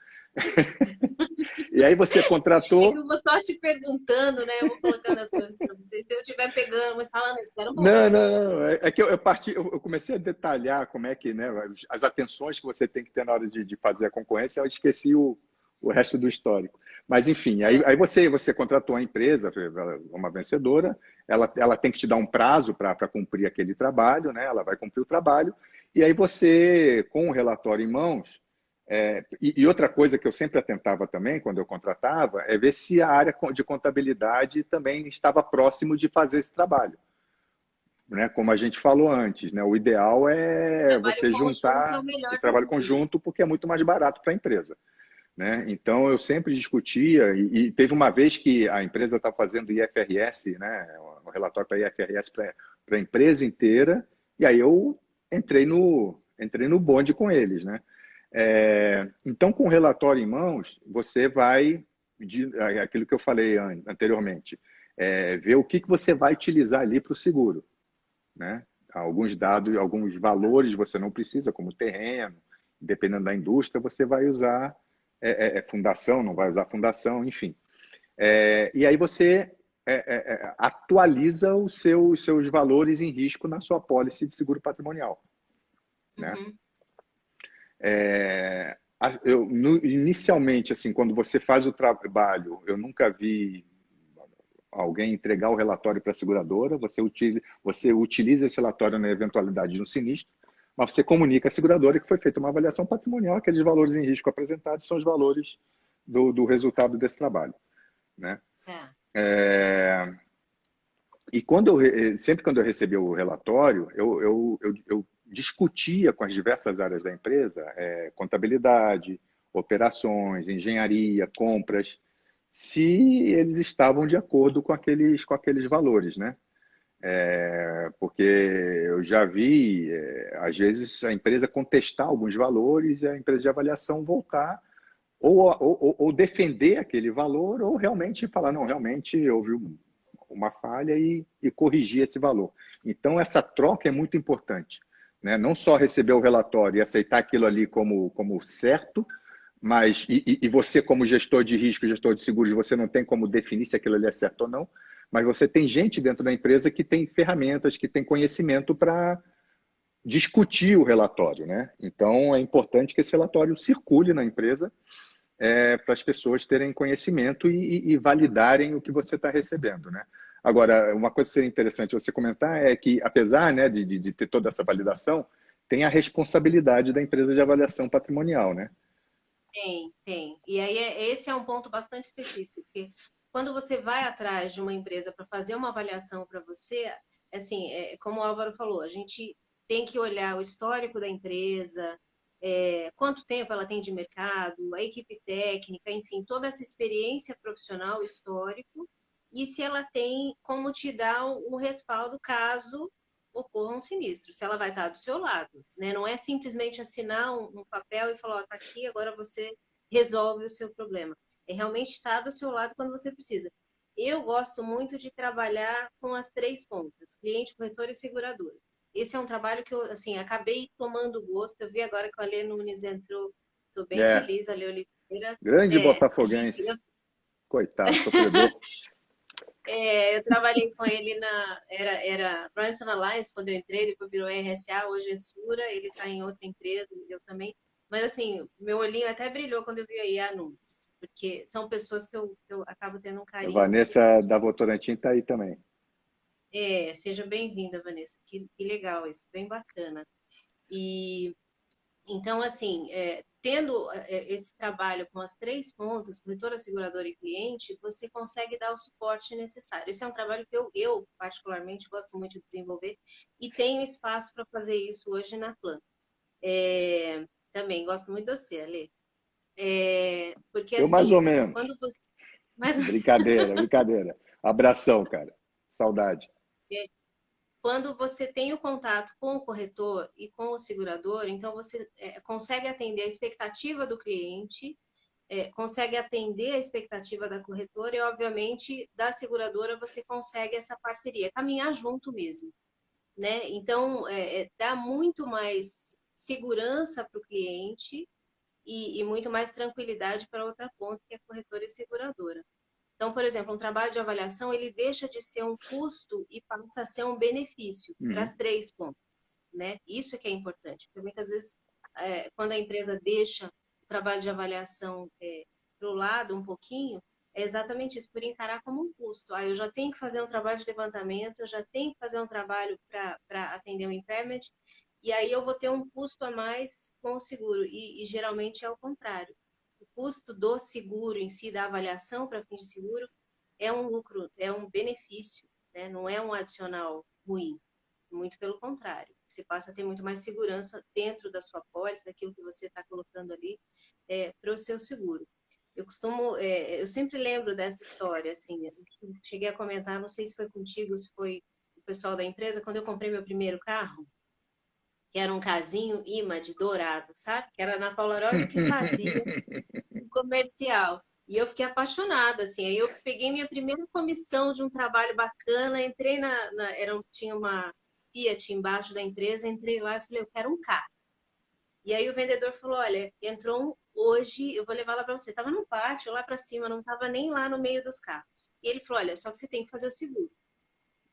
Speaker 2: E aí você
Speaker 1: É que
Speaker 2: contratou.
Speaker 1: eu vou só te perguntando, né? Eu vou colocando as coisas para você. Se eu estiver pegando, mas falando, espera um pouco.
Speaker 2: Não. É que eu comecei a detalhar como é que, né, as atenções que você tem que ter na hora de fazer a concorrência. Eu esqueci o o resto do histórico. Mas, enfim, aí você contratou a empresa, uma vencedora, ela tem que te dar um prazo para cumprir aquele trabalho, né? Ela vai cumprir o trabalho, e aí você, com o relatório em mãos, e outra coisa que eu sempre atentava também, quando eu contratava, é ver se a área de contabilidade também estava próximo de fazer esse trabalho. Né? Como a gente falou antes, né? O ideal é
Speaker 1: Trabalho
Speaker 2: você
Speaker 1: conjunto é o
Speaker 2: juntar o
Speaker 1: melhor dos
Speaker 2: trabalho
Speaker 1: mundos.
Speaker 2: conjunto, porque é muito mais barato para a empresa. Né? Então, eu sempre discutia, e teve uma vez que a empresa está fazendo IFRS, né? Um relatório para IFRS para a empresa inteira, e aí eu entrei no bonde com eles. Né? Então, com o relatório em mãos, você vai, aquilo que eu falei anteriormente, ver o que você vai utilizar ali para o seguro. Né? Alguns dados, alguns valores você não precisa, como terreno, dependendo da indústria, você vai usar fundação, não vai usar fundação, enfim. E aí você atualiza os seus valores em risco na sua pólice de seguro patrimonial. Né?
Speaker 1: Uhum.
Speaker 2: Inicialmente, assim, quando você faz o trabalho, eu nunca vi alguém entregar o relatório para a seguradora, você utiliza esse relatório na eventualidade de um sinistro, mas você comunica à seguradora que foi feita uma avaliação patrimonial, aqueles valores em risco apresentados são os valores do resultado desse trabalho. Né? E sempre quando eu recebia o relatório, eu discutia com as diversas áreas da empresa, contabilidade, operações, engenharia, compras, se eles estavam de acordo com aqueles valores, né? Porque eu já vi, às vezes, a empresa contestar alguns valores e a empresa de avaliação voltar ou defender aquele valor ou realmente falar, não, realmente houve uma falha e corrigir esse valor. Então, essa troca é muito importante. Né? Não só receber o relatório e aceitar aquilo ali como certo, mas e você, como gestor de risco, gestor de seguros, você não tem como definir se aquilo ali é certo ou não, mas você tem gente dentro da empresa que tem ferramentas, que tem conhecimento para discutir o relatório. Né? Então, é importante que esse relatório circule na empresa para as pessoas terem conhecimento e validarem o que você está recebendo. Né? Agora, uma coisa que seria interessante você comentar é que, apesar, né, de ter toda essa validação, tem a responsabilidade da empresa de avaliação patrimonial. Né?
Speaker 1: Tem. E aí esse é um ponto bastante específico, porque quando você vai atrás de uma empresa para fazer uma avaliação para você, assim, como o Álvaro falou, a gente tem que olhar o histórico da empresa, quanto tempo ela tem de mercado, a equipe técnica, enfim, toda essa experiência profissional, histórico, e se ela tem como te dar o respaldo caso ocorra um sinistro, se ela vai estar do seu lado, né? Não é simplesmente assinar um papel e falar, ó, tá aqui, agora você resolve o seu problema. É realmente estar do seu lado quando você precisa. Eu gosto muito de trabalhar com as três pontas, cliente, corretor e seguradora. Esse é um trabalho que eu, assim, acabei tomando gosto. Eu vi agora que o Alê Nunes entrou, estou bem feliz, Alê Oliveira.
Speaker 2: Grande
Speaker 1: Gente,
Speaker 2: botafoguense. Coitado, sofredor.
Speaker 1: eu trabalhei com ele era Branson Alliance quando eu entrei, depois virou RSA, hoje é Sura, ele está em outra empresa, eu também. Mas assim, meu olhinho até brilhou quando eu vi aí a Nunes, porque são pessoas que eu acabo tendo um
Speaker 2: A
Speaker 1: carinho muito
Speaker 2: Vanessa
Speaker 1: grande.
Speaker 2: da Votorantim está aí também.
Speaker 1: Seja bem-vinda, Vanessa. Que legal isso, bem bacana. E então, assim, tendo esse trabalho com as três pontas, corretora, seguradora e cliente, você consegue dar o suporte necessário. Esse é um trabalho que eu particularmente, gosto muito de desenvolver e tenho espaço para fazer isso hoje na Plan. Também gosto muito de você, Ale. Porque,
Speaker 2: Eu mais ou
Speaker 1: assim,
Speaker 2: menos.
Speaker 1: quando você... Mas,
Speaker 2: Brincadeira, brincadeira. Abração, cara. Saudade.
Speaker 1: quando você tem o contato com o corretor e com o segurador, então você consegue atender a expectativa do cliente, consegue atender a expectativa da corretora e, obviamente, da seguradora você consegue essa parceria, caminhar junto mesmo, né? Então, dá muito mais segurança para o cliente e muito mais tranquilidade para outra ponta, que é a corretora e seguradora. Então, por exemplo, um trabalho de avaliação, ele deixa de ser um custo e passa a ser um benefício para as três pontas, né? Isso é que é importante, porque muitas vezes, quando a empresa deixa o trabalho de avaliação pro lado um pouquinho, é exatamente isso, por encarar como um custo. Ah, eu já tenho que fazer um trabalho de levantamento, eu já tenho que fazer um trabalho para atender um impairment, e aí eu vou ter um custo a mais com o seguro. E geralmente é o contrário. O custo do seguro em si, da avaliação para fim de seguro, é um lucro, é um benefício, né? Não é um adicional ruim. Muito pelo contrário. Você passa a ter muito mais segurança dentro da sua pólice, daquilo que você está colocando ali para o seu seguro. Eu costumo, eu sempre lembro dessa história, assim, eu cheguei a comentar, não sei se foi contigo, se foi o pessoal da empresa, quando eu comprei meu primeiro carro, que era um casinho imã de dourado, sabe? Que era na Paula Rosa que fazia o comercial. E eu fiquei apaixonada, assim. Aí eu peguei minha primeira comissão de um trabalho bacana, entrei tinha uma Fiat embaixo da empresa, entrei lá e falei, eu quero um carro. E aí o vendedor falou, olha, entrou um hoje, eu vou levar lá para você. Tava no pátio, lá para cima, não tava nem lá no meio dos carros. E ele falou, olha, só que você tem que fazer o seguro.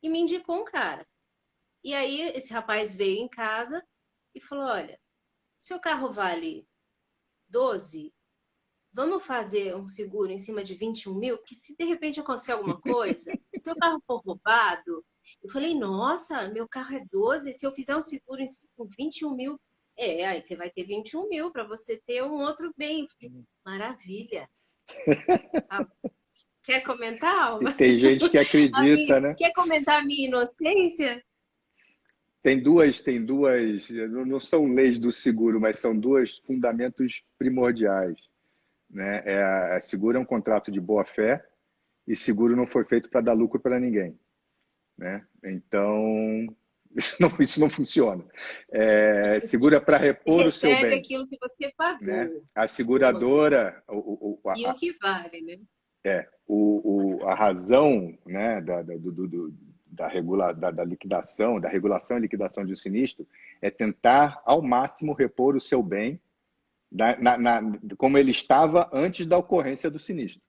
Speaker 1: E me indicou um cara. E aí esse rapaz veio em casa e falou, olha, seu carro vale 12. Vamos fazer um seguro em cima de 21 mil? Porque se de repente acontecer alguma coisa, se o carro for roubado, eu falei, nossa, meu carro é 12, se eu fizer um seguro com 21 mil, aí você vai ter 21 mil para você ter um outro bem. Eu falei, maravilha. Ah, quer comentar?
Speaker 2: E tem gente que acredita, né?
Speaker 1: Quer comentar a minha inocência?
Speaker 2: Tem duas, não são leis do seguro, mas são dois fundamentos primordiais, né? Seguro é um contrato de boa-fé e seguro não foi feito para dar lucro para ninguém, né? Então, isso não funciona. Seguro é para repor o seu
Speaker 1: Recebe
Speaker 2: bem,
Speaker 1: aquilo que você
Speaker 2: né?
Speaker 1: pagou.
Speaker 2: A
Speaker 1: Boa.
Speaker 2: seguradora,
Speaker 1: E o que vale, né?
Speaker 2: a razão, né, da liquidação, da regulação e liquidação de um sinistro, é tentar ao máximo repor o seu bem como ele estava antes da ocorrência do sinistro.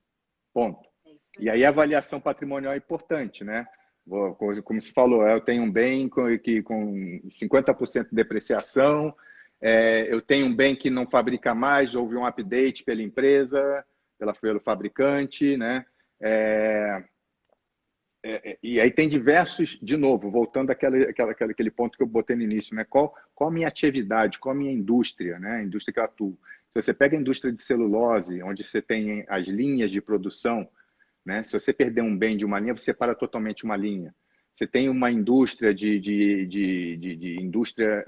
Speaker 2: Ponto.
Speaker 1: É isso
Speaker 2: E
Speaker 1: aí.
Speaker 2: aí a avaliação patrimonial é importante, né? Como se falou, eu tenho um bem com 50% de depreciação, eu tenho um bem que não fabrica mais, houve um update pela empresa, pelo fabricante, né? É, e aí tem diversos, de novo, voltando àquele ponto que eu botei no início, né? Qual a minha atividade, qual a minha indústria, né? A indústria que eu atuo. Se você pega a indústria de celulose, onde você tem as linhas de produção, né? Se você perder um bem de uma linha, você para totalmente uma linha. Você tem uma indústria de indústria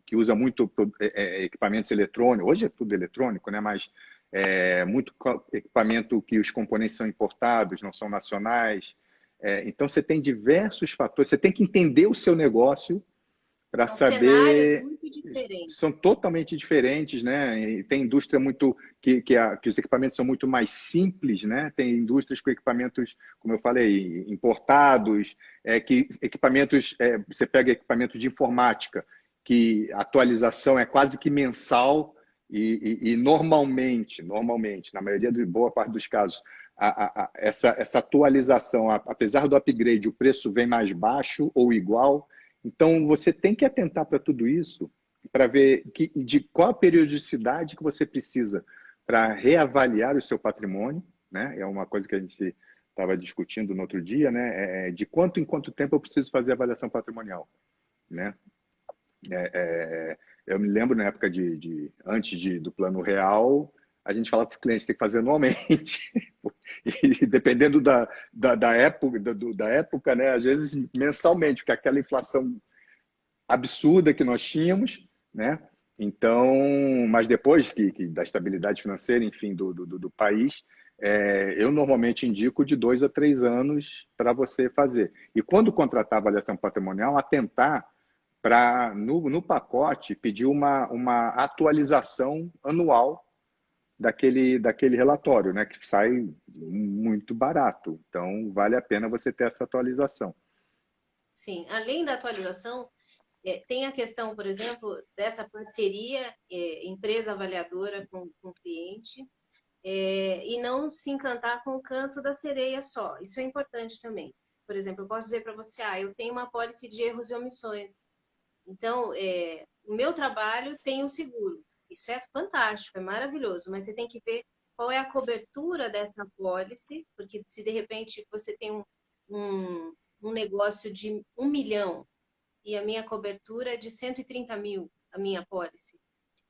Speaker 2: que usa muito equipamentos eletrônicos. Hoje é tudo eletrônico, né? Mas muito equipamento que os componentes são importados, não são nacionais. Então você tem diversos fatores. Você tem que entender o seu negócio para
Speaker 1: São cenários
Speaker 2: saber.
Speaker 1: muito diferentes.
Speaker 2: São totalmente diferentes, né? E tem indústria muito que os equipamentos são muito mais simples, né? Tem indústrias com equipamentos, como eu falei, importados, que equipamentos, você pega equipamentos de informática, que a atualização é quase que mensal e normalmente, na maioria de boa parte dos casos, essa atualização, apesar do upgrade, o preço vem mais baixo ou igual. Então, você tem que atentar para tudo isso para ver de qual a periodicidade que você precisa para reavaliar o seu patrimônio, né? É uma coisa que a gente estava discutindo no outro dia, né? De quanto em quanto tempo eu preciso fazer avaliação patrimonial, né? Eu me lembro na época antes do Plano Real, a gente falava para o cliente tem que fazer anualmente. E dependendo da época, né? Às vezes mensalmente, porque aquela inflação absurda que nós tínhamos, né? Então, mas depois da estabilidade financeira, enfim, do país, eu normalmente indico de 2 a 3 anos para você fazer. E quando contratar avaliação patrimonial, atentar para, no pacote, pedir uma atualização anual daquele relatório, né? Que sai muito barato. Então, vale a pena você ter essa atualização.
Speaker 1: Sim, além da atualização, tem a questão, por exemplo, dessa parceria empresa avaliadora com o cliente, e não se encantar com o canto da sereia só. Isso é importante também. Por exemplo, eu posso dizer para você, eu tenho uma pólice de erros e omissões. Então, o meu trabalho tem um seguro. Isso é fantástico, é maravilhoso, mas você tem que ver qual é a cobertura dessa apólice, porque se de repente você tem um negócio de 1 milhão e a minha cobertura é de 130 mil, a minha apólice.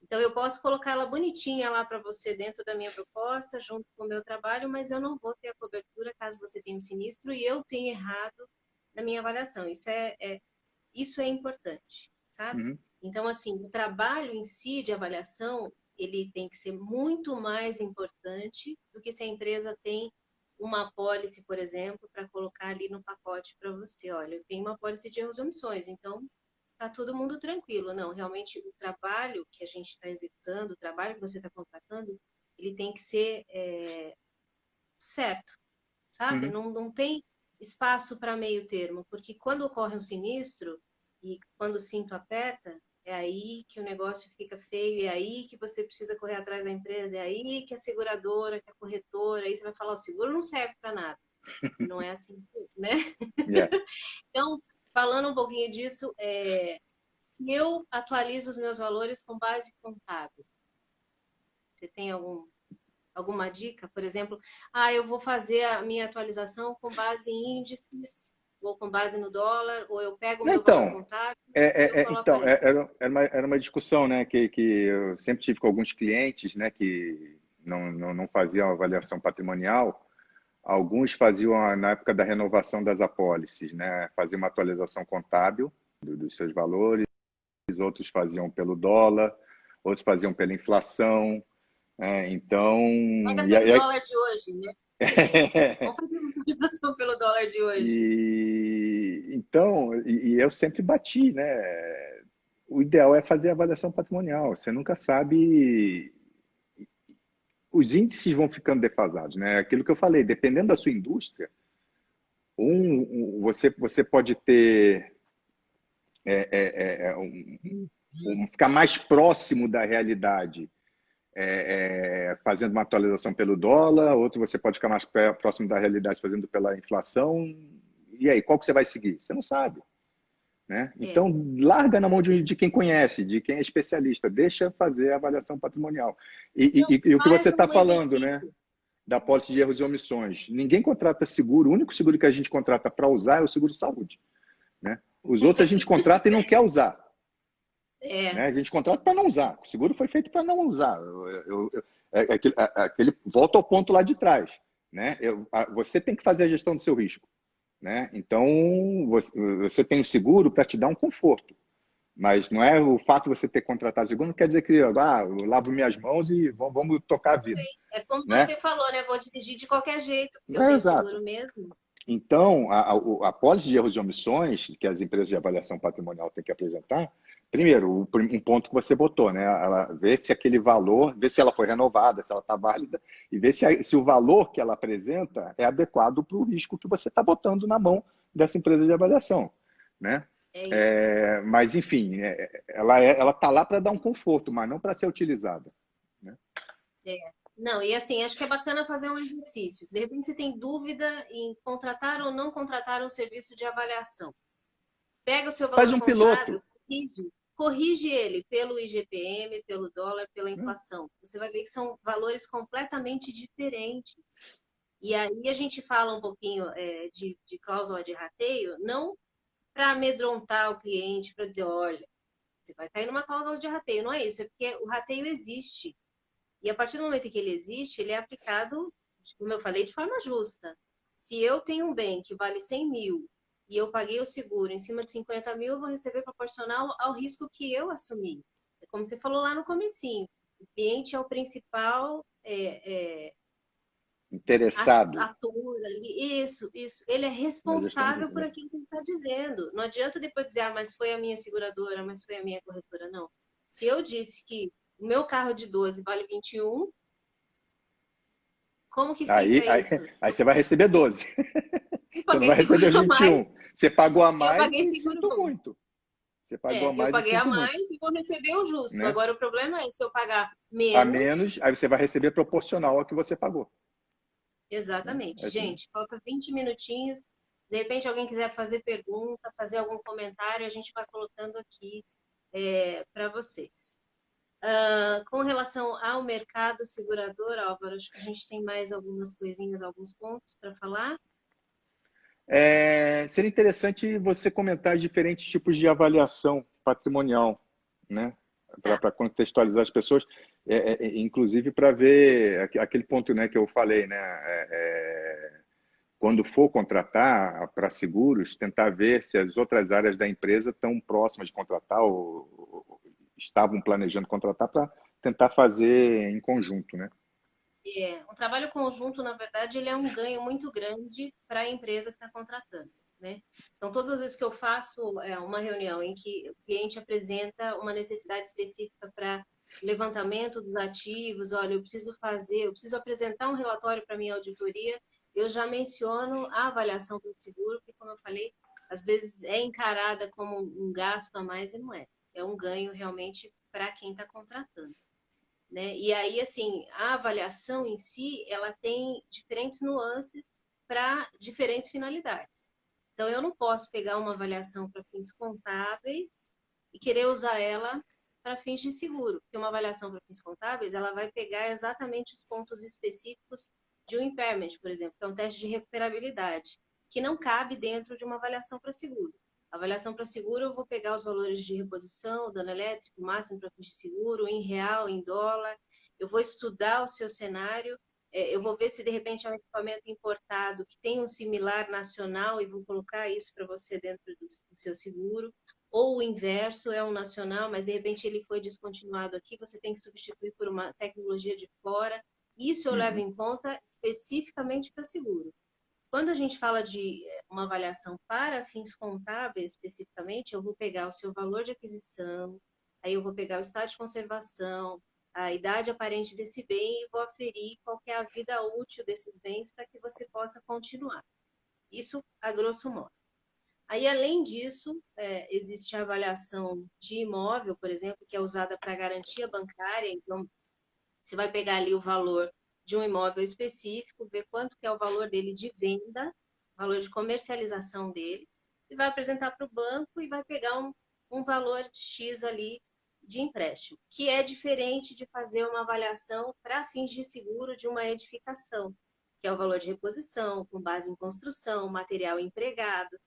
Speaker 1: Então, eu posso colocá-la bonitinha lá para você dentro da minha proposta, junto com o meu trabalho, mas eu não vou ter a cobertura caso você tenha um sinistro e eu tenha errado na minha avaliação. Isso é importante, sabe?
Speaker 2: Uhum.
Speaker 1: Então, assim, o trabalho em si de avaliação, ele tem que ser muito mais importante do que se a empresa tem uma apólice, por exemplo, para colocar ali no pacote para você. Olha, eu tenho uma apólice de erros e omissões, então tá todo mundo tranquilo. Não, realmente o trabalho que a gente está executando, o trabalho que você está contratando, ele tem que ser certo, sabe?
Speaker 2: Uhum.
Speaker 1: Não tem espaço para meio termo, porque quando ocorre um sinistro e quando o cinto aperta, é aí que o negócio fica feio, é aí que você precisa correr atrás da empresa, é aí que a seguradora, que a corretora, aí você vai falar, o seguro não serve para nada. E não é assim, né?
Speaker 2: Yeah.
Speaker 1: Então, falando um pouquinho disso, se eu atualizo os meus valores com base contábil, você tem alguma dica? Por exemplo, eu vou fazer a minha atualização com base em índices, ou com base no dólar, ou eu pego o meu valor
Speaker 2: Então,
Speaker 1: contábil e eu coloco ali.
Speaker 2: era uma discussão, né, que eu sempre tive com alguns clientes, né, que não faziam avaliação patrimonial. Alguns faziam, na época da renovação das apólices, né, faziam uma atualização contábil dos seus valores, outros faziam pelo dólar, outros faziam pela inflação. Então,
Speaker 1: Pega pelo dólar de hoje, né? Vamos fazer uma atualização pelo dólar de hoje.
Speaker 2: então, eu sempre bati, né? O ideal é fazer avaliação patrimonial. Você nunca sabe, os índices vão ficando defasados, né? Aquilo que eu falei, dependendo da sua indústria, você pode ter ficar mais próximo da realidade fazendo uma atualização pelo dólar, outro você pode ficar mais próximo da realidade fazendo pela inflação. E aí, qual que você vai seguir? Você não sabe. Né? Então, larga na mão de quem conhece, de quem é especialista, deixa fazer a avaliação patrimonial.
Speaker 1: Então,
Speaker 2: E o que você
Speaker 1: faz
Speaker 2: está
Speaker 1: um
Speaker 2: falando, né?
Speaker 1: exercício.
Speaker 2: Da pólice de erros e omissões. Ninguém contrata seguro, o único seguro que a gente contrata para usar é o seguro saúde. Né? Os outros a gente contrata e não quer usar. Né? A gente contrata para não usar. O seguro foi feito para não usar. Volta ao ponto lá de trás. Né? Você tem que fazer a gestão do seu risco. Né? Então, você tem o seguro para te dar um conforto. Mas não é o fato de você ter contratado seguro, não quer dizer que eu lavo minhas mãos e vamos tocar a vida.
Speaker 1: É como
Speaker 2: Né?
Speaker 1: você falou, né? Vou dirigir de qualquer jeito, porque eu
Speaker 2: É
Speaker 1: tenho
Speaker 2: exato.
Speaker 1: seguro mesmo.
Speaker 2: Então, a pólice de erros e omissões que as empresas de avaliação patrimonial têm que apresentar, primeiro, um ponto que você botou, né? Ela vê se aquele valor, vê se ela foi renovada, se ela está válida, e vê se o valor que ela apresenta é adequado para o risco que você está botando na mão dessa empresa de avaliação. Né?
Speaker 1: É isso.
Speaker 2: Mas, enfim, ela está lá para dar um conforto, mas não para ser utilizada. Né?
Speaker 1: Não, e assim, acho que é bacana fazer um exercício. Se de repente você tem dúvida em contratar ou não contratar um serviço de avaliação, pega o seu
Speaker 2: Faz
Speaker 1: valor
Speaker 2: um
Speaker 1: contábil,
Speaker 2: piloto.
Speaker 1: corrige ele pelo IGPM, pelo dólar, pela
Speaker 2: Né?
Speaker 1: inflação. Você vai ver que são valores completamente diferentes. E aí a gente fala um pouquinho de cláusula de rateio, não para amedrontar o cliente, para dizer, olha, você vai cair numa cláusula de rateio. Não é isso, é porque o rateio existe. E a partir do momento que ele existe, ele é aplicado, como eu falei, de forma justa. Se eu tenho um bem que vale 100 mil e eu paguei o seguro em cima de 50 mil, eu vou receber proporcional ao risco que eu assumi. É como você falou lá no comecinho. O cliente é o principal
Speaker 2: Interessado
Speaker 1: ator ali. Isso. Ele é
Speaker 2: na gestão do
Speaker 1: responsável por
Speaker 2: risco.
Speaker 1: aquilo que ele está dizendo. Não adianta depois dizer, mas foi a minha seguradora, mas foi a minha corretora. Não. Se eu disse que o meu carro de 12 vale 21, como que
Speaker 2: Aí,
Speaker 1: fica
Speaker 2: aí,
Speaker 1: isso?
Speaker 2: aí você vai receber 12.
Speaker 1: Eu
Speaker 2: Você não
Speaker 1: paguei
Speaker 2: vai receber
Speaker 1: seguro
Speaker 2: os
Speaker 1: a mais,
Speaker 2: 21. Você pagou a
Speaker 1: eu
Speaker 2: mais
Speaker 1: paguei
Speaker 2: e
Speaker 1: seguro.
Speaker 2: sinto muito. Você pagou a
Speaker 1: Eu
Speaker 2: mais e
Speaker 1: paguei a
Speaker 2: sinto muito.
Speaker 1: mais e vou receber o justo.
Speaker 2: Né?
Speaker 1: Agora o problema é se eu pagar
Speaker 2: A
Speaker 1: menos.
Speaker 2: menos, aí você vai receber proporcional ao que você pagou. Né?
Speaker 1: Exatamente.
Speaker 2: Assim,
Speaker 1: Gente, falta 20 minutinhos. De repente, alguém quiser fazer pergunta, fazer algum comentário, a gente vai colocando aqui para vocês. Com relação ao mercado segurador, Álvaro, acho que a gente tem mais algumas coisinhas, alguns pontos para falar.
Speaker 2: Seria interessante você comentar os diferentes tipos de avaliação patrimonial, né?
Speaker 1: Tá.
Speaker 2: Para contextualizar as pessoas, inclusive para ver aquele ponto, né, que eu falei, né? Quando for contratar para seguros, tentar ver se as outras áreas da empresa estão próximas de contratar ou estavam planejando contratar para tentar fazer em conjunto, né?
Speaker 1: Um trabalho conjunto, na verdade, ele é um ganho muito grande para a empresa que está contratando, né? Então, todas as vezes que eu faço uma reunião em que o cliente apresenta uma necessidade específica para levantamento dos ativos, olha, eu preciso apresentar um relatório para minha auditoria, eu já menciono a avaliação do seguro, que, como eu falei, às vezes é encarada como um gasto a mais e não é. É um ganho realmente para quem está contratando. Né? E aí, assim, a avaliação em si, ela tem diferentes nuances para diferentes finalidades. Então, eu não posso pegar uma avaliação para fins contábeis e querer usar ela para fins de seguro, porque uma avaliação para fins contábeis, ela vai pegar exatamente os pontos específicos de um impairment, por exemplo, que é um teste de recuperabilidade, que não cabe dentro de uma avaliação para seguro. Avaliação para seguro, eu vou pegar os valores de reposição, dano elétrico, máximo para fins de seguro, em real, em dólar. Eu vou estudar o seu cenário, eu vou ver se de repente é um equipamento importado que tem um similar nacional e vou colocar isso para você dentro do seu seguro. Ou o inverso, é um nacional, mas de repente ele foi descontinuado aqui, você tem que substituir por uma tecnologia de fora. Isso eu levo
Speaker 2: Uhum.
Speaker 1: em conta especificamente para seguro. Quando a gente fala de uma avaliação para fins contábeis, especificamente, eu vou pegar o seu valor de aquisição, aí eu vou pegar o estado de conservação, a idade aparente desse bem e vou aferir qual que é a vida útil desses bens para que você possa continuar. Isso a grosso modo. Aí, além disso, existe a avaliação de imóvel, por exemplo, que é usada para garantia bancária. Então, você vai pegar ali o valor de um imóvel específico, ver quanto que é o valor dele de venda, valor de comercialização dele, e vai apresentar para o banco e vai pegar um valor X ali de empréstimo, que é diferente de fazer uma avaliação para fins de seguro de uma edificação, que é o valor de reposição, com base em construção, material empregado.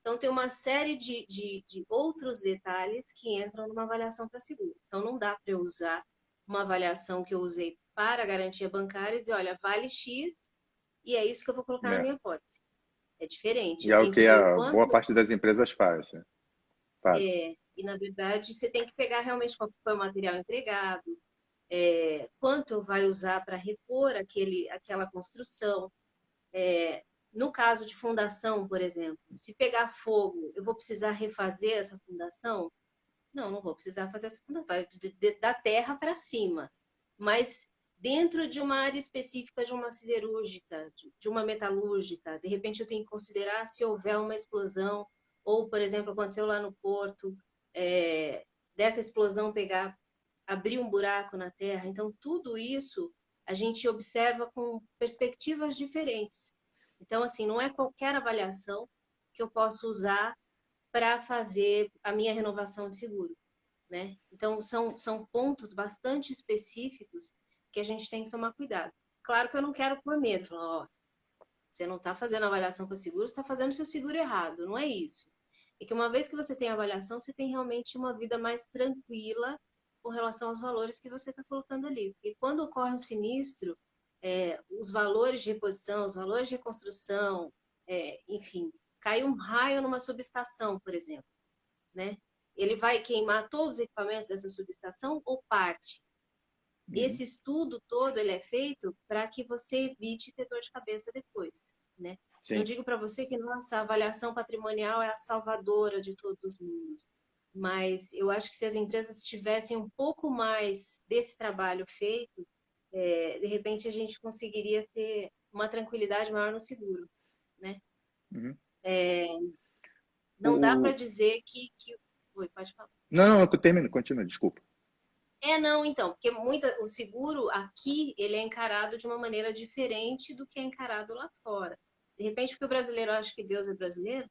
Speaker 1: Então, tem uma série de outros detalhes que entram numa avaliação para seguro. Então, não dá para eu usar uma avaliação que eu usei para garantia bancária e dizer, olha, vale X e é isso que eu vou colocar na
Speaker 2: É.
Speaker 1: minha apólice. É diferente.
Speaker 2: E
Speaker 1: Eu
Speaker 2: é o
Speaker 1: tenho
Speaker 2: que
Speaker 1: que ver o
Speaker 2: a boa
Speaker 1: quanto
Speaker 2: parte das empresas faz, né? Faz.
Speaker 1: e, na verdade, você tem que pegar realmente qual foi o material empregado, quanto vai usar para repor aquela construção. No caso de fundação, por exemplo, se pegar fogo, eu vou precisar refazer essa fundação? Não, não vou precisar fazer essa fundação, vai da terra para cima. Mas dentro de uma área específica de uma siderúrgica, de uma metalúrgica, de repente eu tenho que considerar se houver uma explosão, ou, por exemplo, aconteceu lá no Porto, dessa explosão abrir um buraco na terra. Então, tudo isso a gente observa com perspectivas diferentes. Então, assim, não é qualquer avaliação que eu posso usar para fazer a minha renovação de seguro, né? Então, são pontos bastante específicos que a gente tem que tomar cuidado. Claro que eu não quero pôr medo, falar, ó, você não está fazendo avaliação para seguro, você está fazendo seu seguro errado, não é isso. É que uma vez que você tem avaliação, você tem realmente uma vida mais tranquila com relação aos valores que você está colocando ali. Porque quando ocorre um sinistro, os valores de reposição, os valores de reconstrução, enfim, cai um raio numa subestação, por exemplo, né? Ele vai queimar todos os equipamentos dessa subestação ou parte?
Speaker 2: Uhum.
Speaker 1: Esse estudo todo ele é feito para que você evite ter dor de cabeça depois, né? Não
Speaker 2: Sim.
Speaker 1: digo para você que nossa a avaliação patrimonial é a salvadora de todos os mundos, mas eu acho que se as empresas tivessem um pouco mais desse trabalho feito, de repente a gente conseguiria ter uma tranquilidade maior no seguro, né?
Speaker 2: Uhum.
Speaker 1: Não dá para
Speaker 2: O...
Speaker 1: dizer que... Oi, pode falar.
Speaker 2: Não, não, eu termino, continua, desculpa.
Speaker 1: Não, então, porque o seguro aqui, ele é encarado de uma maneira diferente do que é encarado lá fora. De repente, porque o brasileiro acha que Deus é brasileiro,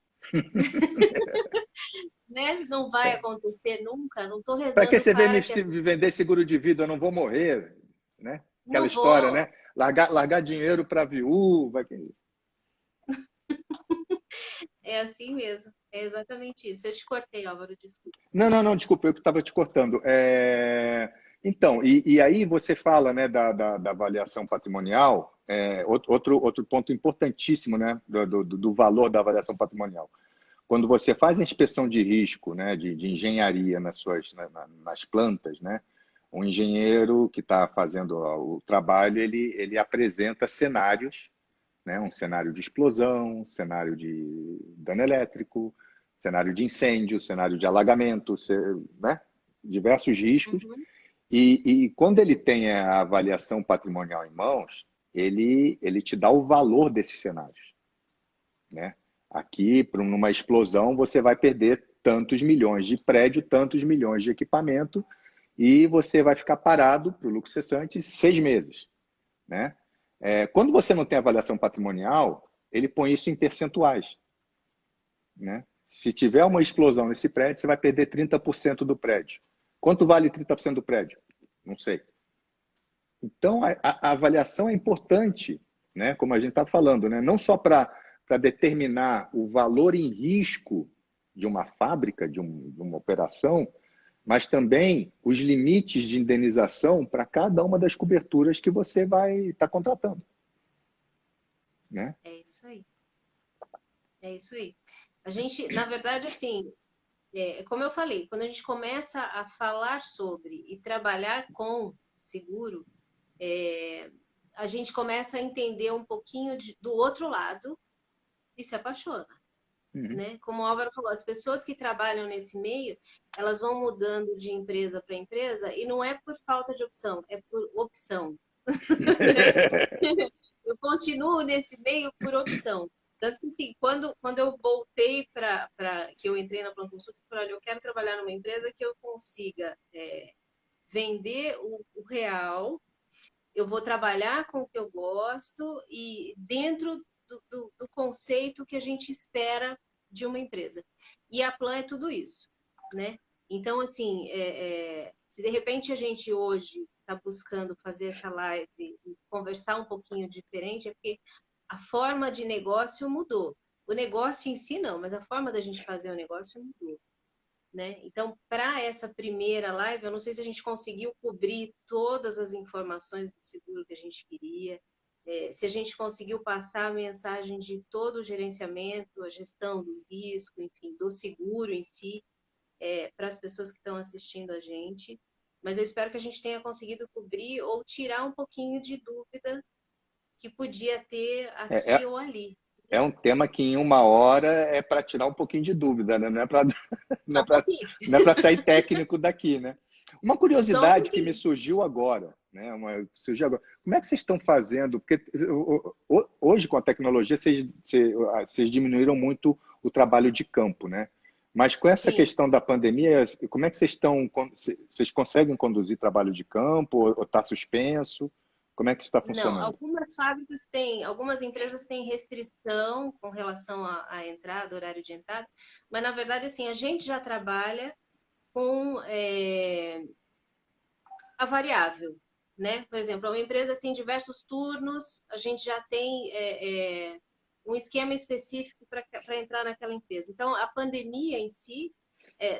Speaker 1: Né? Não vai acontecer nunca. Não estou
Speaker 2: Para que
Speaker 1: rezando
Speaker 2: você vem
Speaker 1: para que
Speaker 2: me vender seguro de vida? Eu não vou morrer, né? Aquela
Speaker 1: não
Speaker 2: história,
Speaker 1: vou.
Speaker 2: né? Largar dinheiro para viúva.
Speaker 1: É assim mesmo. É exatamente isso. Eu te cortei, Álvaro, desculpa.
Speaker 2: Não, desculpa, eu que estava te cortando. Então, e aí você fala, né, da avaliação patrimonial, outro ponto importantíssimo, né, do valor da avaliação patrimonial. Quando você faz a inspeção de risco, né, de engenharia nas plantas, né, o engenheiro que está fazendo o trabalho, ele apresenta cenários, né, um cenário de explosão, cenário de dano elétrico, cenário de incêndio, cenário de alagamento, né, diversos riscos.
Speaker 1: Uhum.
Speaker 2: E quando ele tem a avaliação patrimonial em mãos, ele te dá o valor desses cenários, né? Aqui, por numa explosão, você vai perder tantos milhões de prédio, tantos milhões de equipamento, e você vai ficar parado para o lucro cessante 6 meses, né? Quando você não tem avaliação patrimonial, ele põe isso em percentuais, né? Se tiver uma explosão nesse prédio, você vai perder 30% do prédio. Quanto vale 30% do prédio? Não sei. Então, a avaliação é importante, né? Como a gente está falando, né? Não só para determinar o valor em risco de uma fábrica, de uma operação, mas também os limites de indenização para cada uma das coberturas que você vai estar contratando, né?
Speaker 1: É isso aí. É isso aí. A gente, na verdade, assim, como eu falei, quando a gente começa a falar sobre e trabalhar com seguro, é, a gente começa a entender um pouquinho do outro lado e se apaixona,
Speaker 2: Uhum.
Speaker 1: né? Como o Álvaro falou, as pessoas que trabalham nesse meio, elas vão mudando de empresa para empresa e não é por falta de opção, é por opção. Eu continuo nesse meio por opção. Tanto que, assim, quando eu voltei que eu entrei na Plano Consulta, eu falei, olha, eu quero trabalhar numa empresa que eu consiga vender o real, eu vou trabalhar com o que eu gosto e dentro do conceito que a gente espera de uma empresa. E a Plan é tudo isso, né? Então, assim, se de repente a gente hoje está buscando fazer essa live e conversar um pouquinho diferente, é porque a forma de negócio mudou. O negócio em si não, mas a forma da gente fazer o negócio mudou, né? Então, para essa primeira live, eu não sei se a gente conseguiu cobrir todas as informações do seguro que a gente queria, se a gente conseguiu passar a mensagem de todo o gerenciamento, a gestão do risco, enfim, do seguro em si, para as pessoas que estão assistindo a gente. Mas eu espero que a gente tenha conseguido cobrir ou tirar um pouquinho de dúvida que podia ter
Speaker 2: É,
Speaker 1: aqui
Speaker 2: é,
Speaker 1: ou ali.
Speaker 2: é um tema que em 1 hora é para tirar um pouquinho de dúvida, né? Não é para não
Speaker 1: Só
Speaker 2: é
Speaker 1: um
Speaker 2: para
Speaker 1: pouquinho,
Speaker 2: não é para sair técnico daqui, né? Uma
Speaker 1: só um
Speaker 2: curiosidade que me
Speaker 1: pouquinho.
Speaker 2: surgiu agora, né? Surgiu agora. Como é que vocês estão fazendo? Porque hoje com a tecnologia vocês diminuíram muito o trabalho de campo, né? Mas com essa
Speaker 1: Sim.
Speaker 2: questão da pandemia, como é que vocês conseguem conduzir trabalho de campo ou está suspenso? Como é que está
Speaker 1: Não,
Speaker 2: funcionando?
Speaker 1: algumas fábricas têm, algumas empresas têm restrição com relação à entrada, horário de entrada, mas na verdade, assim, a gente já trabalha com a variável, né? Por exemplo, uma empresa que tem diversos turnos, a gente já tem um esquema específico para entrar naquela empresa. Então, a pandemia em si,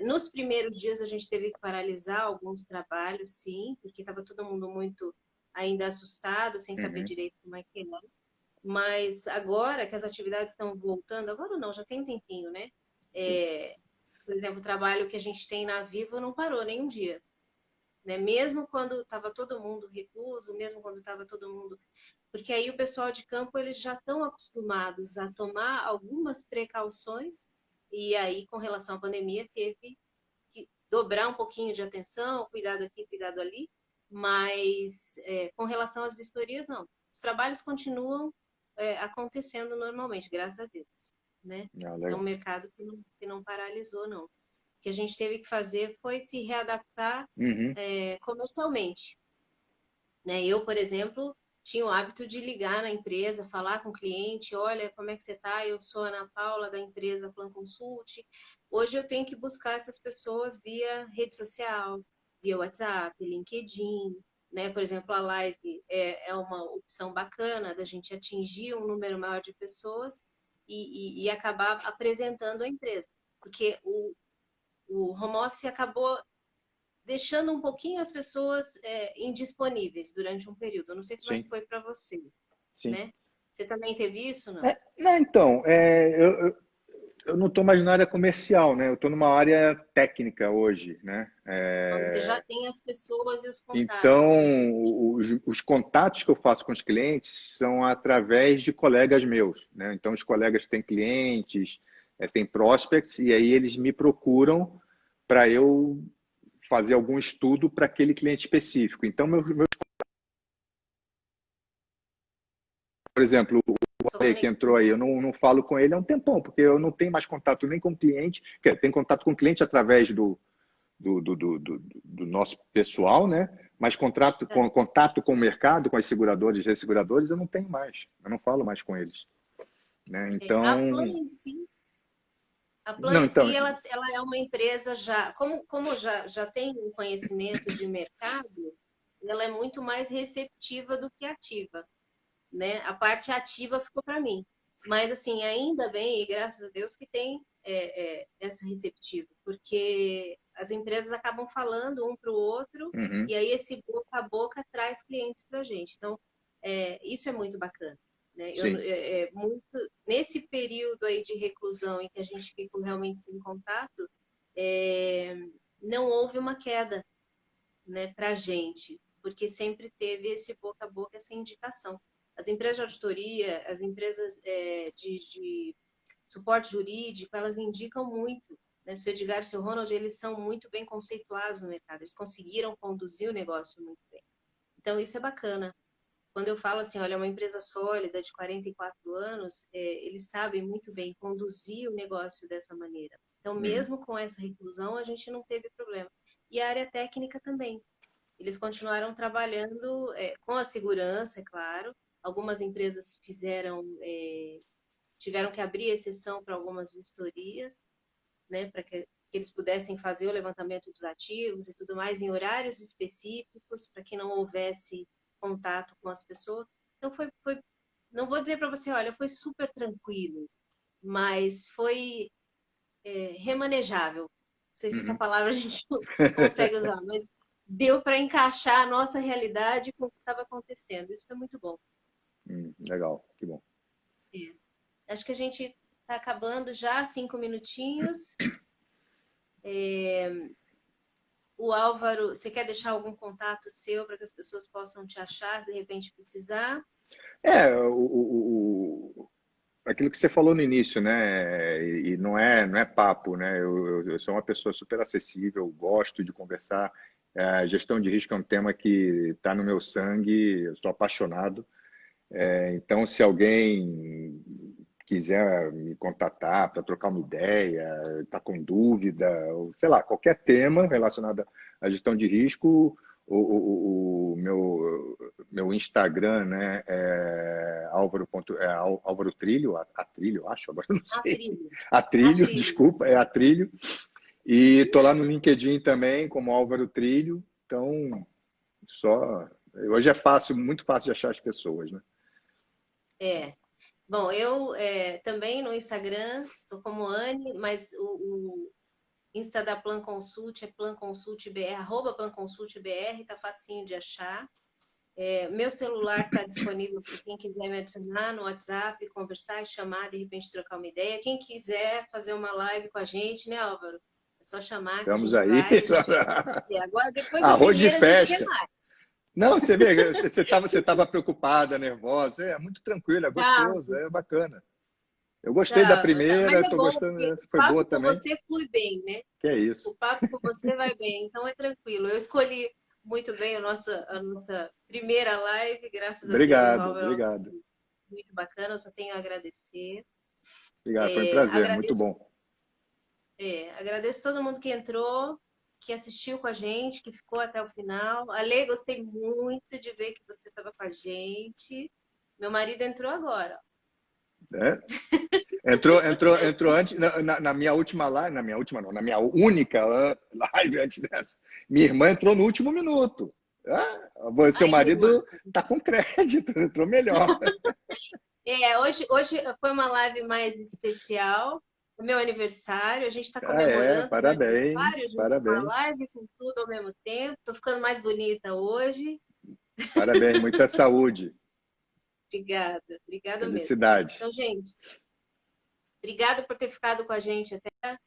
Speaker 1: nos primeiros dias a gente teve que paralisar alguns trabalhos, sim, porque estava todo mundo muito ainda assustado, sem saber
Speaker 2: Uhum.
Speaker 1: direito como é que era. Mas agora que as atividades estão voltando, agora não, já tem um tempinho, né?
Speaker 2: Sim.
Speaker 1: Por exemplo, o trabalho que a gente tem na Vivo não parou nem um dia, né? Mesmo quando estava todo mundo recluso, mesmo quando estava todo mundo, porque aí o pessoal de campo eles já estão acostumados a tomar algumas precauções e aí com relação à pandemia teve que dobrar um pouquinho de atenção, cuidado aqui, cuidado ali, mas com relação às vistorias não. Os trabalhos continuam acontecendo normalmente, graças a Deus, né?
Speaker 2: Ah,
Speaker 1: É um
Speaker 2: legal.
Speaker 1: mercado que não paralisou, não. O que a gente teve que fazer foi se readaptar
Speaker 2: Uhum.
Speaker 1: comercialmente, né? Eu, por exemplo, tinha o hábito de ligar na empresa, falar com o cliente, olha, como é que você está? Eu sou a Ana Paula da empresa Plan Consult. Hoje eu tenho que buscar essas pessoas via rede social, via WhatsApp, LinkedIn, né? Por exemplo, a live é uma opção bacana da gente atingir um número maior de pessoas e acabar apresentando a empresa. Porque o home office acabou deixando um pouquinho as pessoas indisponíveis durante um período. Eu não sei como é que
Speaker 2: Sim,
Speaker 1: foi para você,
Speaker 2: sim.
Speaker 1: né? Você também teve isso, não?
Speaker 2: Não, então, eu não estou mais na área comercial, né? Eu estou numa área técnica hoje, né?
Speaker 1: Então, você já tem as pessoas e os contatos,
Speaker 2: Então,
Speaker 1: né?
Speaker 2: os contatos que eu faço com os clientes são através de colegas meus, né? Então, os colegas têm clientes, têm prospects, e aí eles me procuram para eu fazer algum estudo para aquele cliente específico. Então, por exemplo,
Speaker 1: Só
Speaker 2: que entrou aí, eu não falo com ele há um tempão, porque eu não tenho mais contato nem com o cliente, tem contato com o cliente através do nosso pessoal, né? Mas contato com o mercado, com as seguradoras e resseguradores, eu não tenho mais. Eu não falo mais com eles, né?
Speaker 1: a
Speaker 2: Então,
Speaker 1: Plan em si, a Plan
Speaker 2: não,
Speaker 1: em si,
Speaker 2: então,
Speaker 1: ela é uma empresa já, como já tem um conhecimento de mercado, ela é muito mais receptiva do que ativa, né? A parte ativa ficou para mim. Mas, assim, ainda bem, e graças a Deus, que tem essa receptiva, porque as empresas acabam falando um para o outro,
Speaker 2: uhum,
Speaker 1: e aí esse boca a boca traz clientes para a gente. Então, isso é muito bacana. Né?
Speaker 2: sim,
Speaker 1: Nesse período aí de reclusão em que a gente ficou realmente sem contato, é, não houve uma queda, né, para a gente, porque sempre teve esse boca a boca, essa indicação. As empresas de auditoria, as empresas de suporte jurídico, elas indicam muito. Né? O seu Edgar e o seu Ronald, eles são muito bem conceituados no mercado, eles conseguiram conduzir o negócio muito bem. Então, isso é bacana. Quando eu falo assim, olha, é uma empresa sólida de 44 anos, eles sabem muito bem conduzir o negócio dessa maneira. Então,
Speaker 2: uhum,
Speaker 1: mesmo com essa reclusão, a gente não teve problema. E a área técnica também. Eles continuaram trabalhando com a segurança, é claro. Algumas empresas tiveram que abrir exceção para algumas vistorias, né, para que eles pudessem fazer o levantamento dos ativos e tudo mais em horários específicos, para que não houvesse contato com as pessoas. Então não vou dizer para você, olha, foi super tranquilo, mas foi remanejável. Não sei se essa
Speaker 2: uhum.
Speaker 1: palavra a gente consegue usar, mas deu para encaixar a nossa realidade com o que estava acontecendo. Isso foi muito bom.
Speaker 2: Legal, que bom.
Speaker 1: Acho que a gente está acabando já, 5 minutinhos. O Álvaro, você quer deixar algum contato seu para que as pessoas possam te achar se de repente precisar?
Speaker 2: É, aquilo que você falou no início, né? E não é papo, né? Eu sou uma pessoa super acessível, gosto de conversar. Gestão de risco é um tema que está no meu sangue, eu sou apaixonado. Então, se alguém quiser me contatar para trocar uma ideia, está com dúvida, ou, sei lá, qualquer tema relacionado à gestão de risco, o meu Instagram, né, Álvaro Trilho, a Trilho, eu acho, agora eu não
Speaker 1: A
Speaker 2: sei.
Speaker 1: trilho.
Speaker 2: A
Speaker 1: A
Speaker 2: Trilho,
Speaker 1: trilho.
Speaker 2: desculpa, é a Trilho. E tô lá no LinkedIn também, como Álvaro Trilho. Então, só. Hoje é fácil, muito fácil de achar as pessoas, né?
Speaker 1: É. Bom, eu também no Instagram estou como Anne, mas o Insta da Plan Consult é Plan Consult BR, @Plan Consult BR, tá facinho de achar. Meu celular está disponível para quem quiser me adicionar no WhatsApp, conversar e chamar, de repente trocar uma ideia. Quem quiser fazer uma live com a gente, né, Álvaro? É só chamar que a
Speaker 2: Estamos
Speaker 1: gente
Speaker 2: aí.
Speaker 1: vai. Agora, depois da
Speaker 2: Arroz de
Speaker 1: primeira, a gente quer
Speaker 2: festa.
Speaker 1: mais.
Speaker 2: Não, você vê, você tava preocupada, nervosa. É muito tranquilo, é
Speaker 1: Tá,
Speaker 2: gostoso, é bacana. Eu gostei da
Speaker 1: tá. Mas
Speaker 2: primeira,
Speaker 1: é
Speaker 2: tô
Speaker 1: bom,
Speaker 2: gostando
Speaker 1: porque
Speaker 2: dessa,
Speaker 1: o
Speaker 2: foi boa
Speaker 1: papo com
Speaker 2: também.
Speaker 1: você flui bem, né?
Speaker 2: Que é isso.
Speaker 1: O papo com você vai bem, então é tranquilo. Eu escolhi muito bem a nossa primeira live, graças a Deus, o
Speaker 2: Obrigado,
Speaker 1: Álvaro é uma
Speaker 2: obrigado.
Speaker 1: pessoa muito bacana, eu só tenho a agradecer.
Speaker 2: Obrigado, foi um prazer, muito
Speaker 1: Agradeço
Speaker 2: bom.
Speaker 1: agradeço todo mundo que entrou, que assistiu com a gente, que ficou até o final. Ale, gostei muito de ver que você estava com a gente. Meu marido entrou agora.
Speaker 2: É? Entrou antes, na minha última live, na minha única live antes dessa. Minha irmã entrou no último minuto. Seu
Speaker 1: Aí, irmã.
Speaker 2: marido tá com crédito, entrou melhor.
Speaker 1: Hoje foi uma live mais especial. É meu aniversário, a gente está comemorando meu
Speaker 2: Parabéns,
Speaker 1: aniversário junto com a
Speaker 2: parabéns,
Speaker 1: live, com tudo ao mesmo tempo. Estou ficando mais bonita hoje.
Speaker 2: parabéns, muita saúde,
Speaker 1: Obrigada, obrigada mesmo.
Speaker 2: felicidade.
Speaker 1: Então, gente, obrigada por ter ficado com a gente até.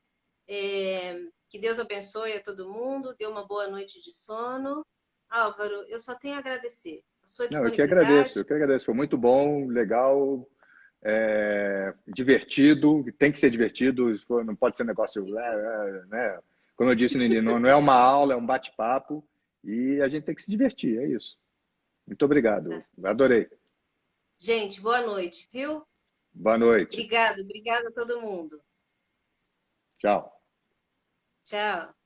Speaker 1: Que Deus abençoe a todo mundo, dê uma boa noite de sono. Álvaro, eu só tenho a agradecer a sua
Speaker 2: Não, eu que agradeço,
Speaker 1: disponibilidade.
Speaker 2: eu que agradeço. Foi muito bom, legal, divertido, tem que ser divertido, não pode ser um negócio, né? Como eu disse no início, não é uma aula, é um bate-papo e a gente tem que se divertir, é isso. Muito
Speaker 1: Tá.
Speaker 2: obrigado, adorei.
Speaker 1: Gente, boa noite, viu?
Speaker 2: Boa noite,
Speaker 1: Obrigada, obrigada a todo mundo.
Speaker 2: tchau.
Speaker 1: Tchau.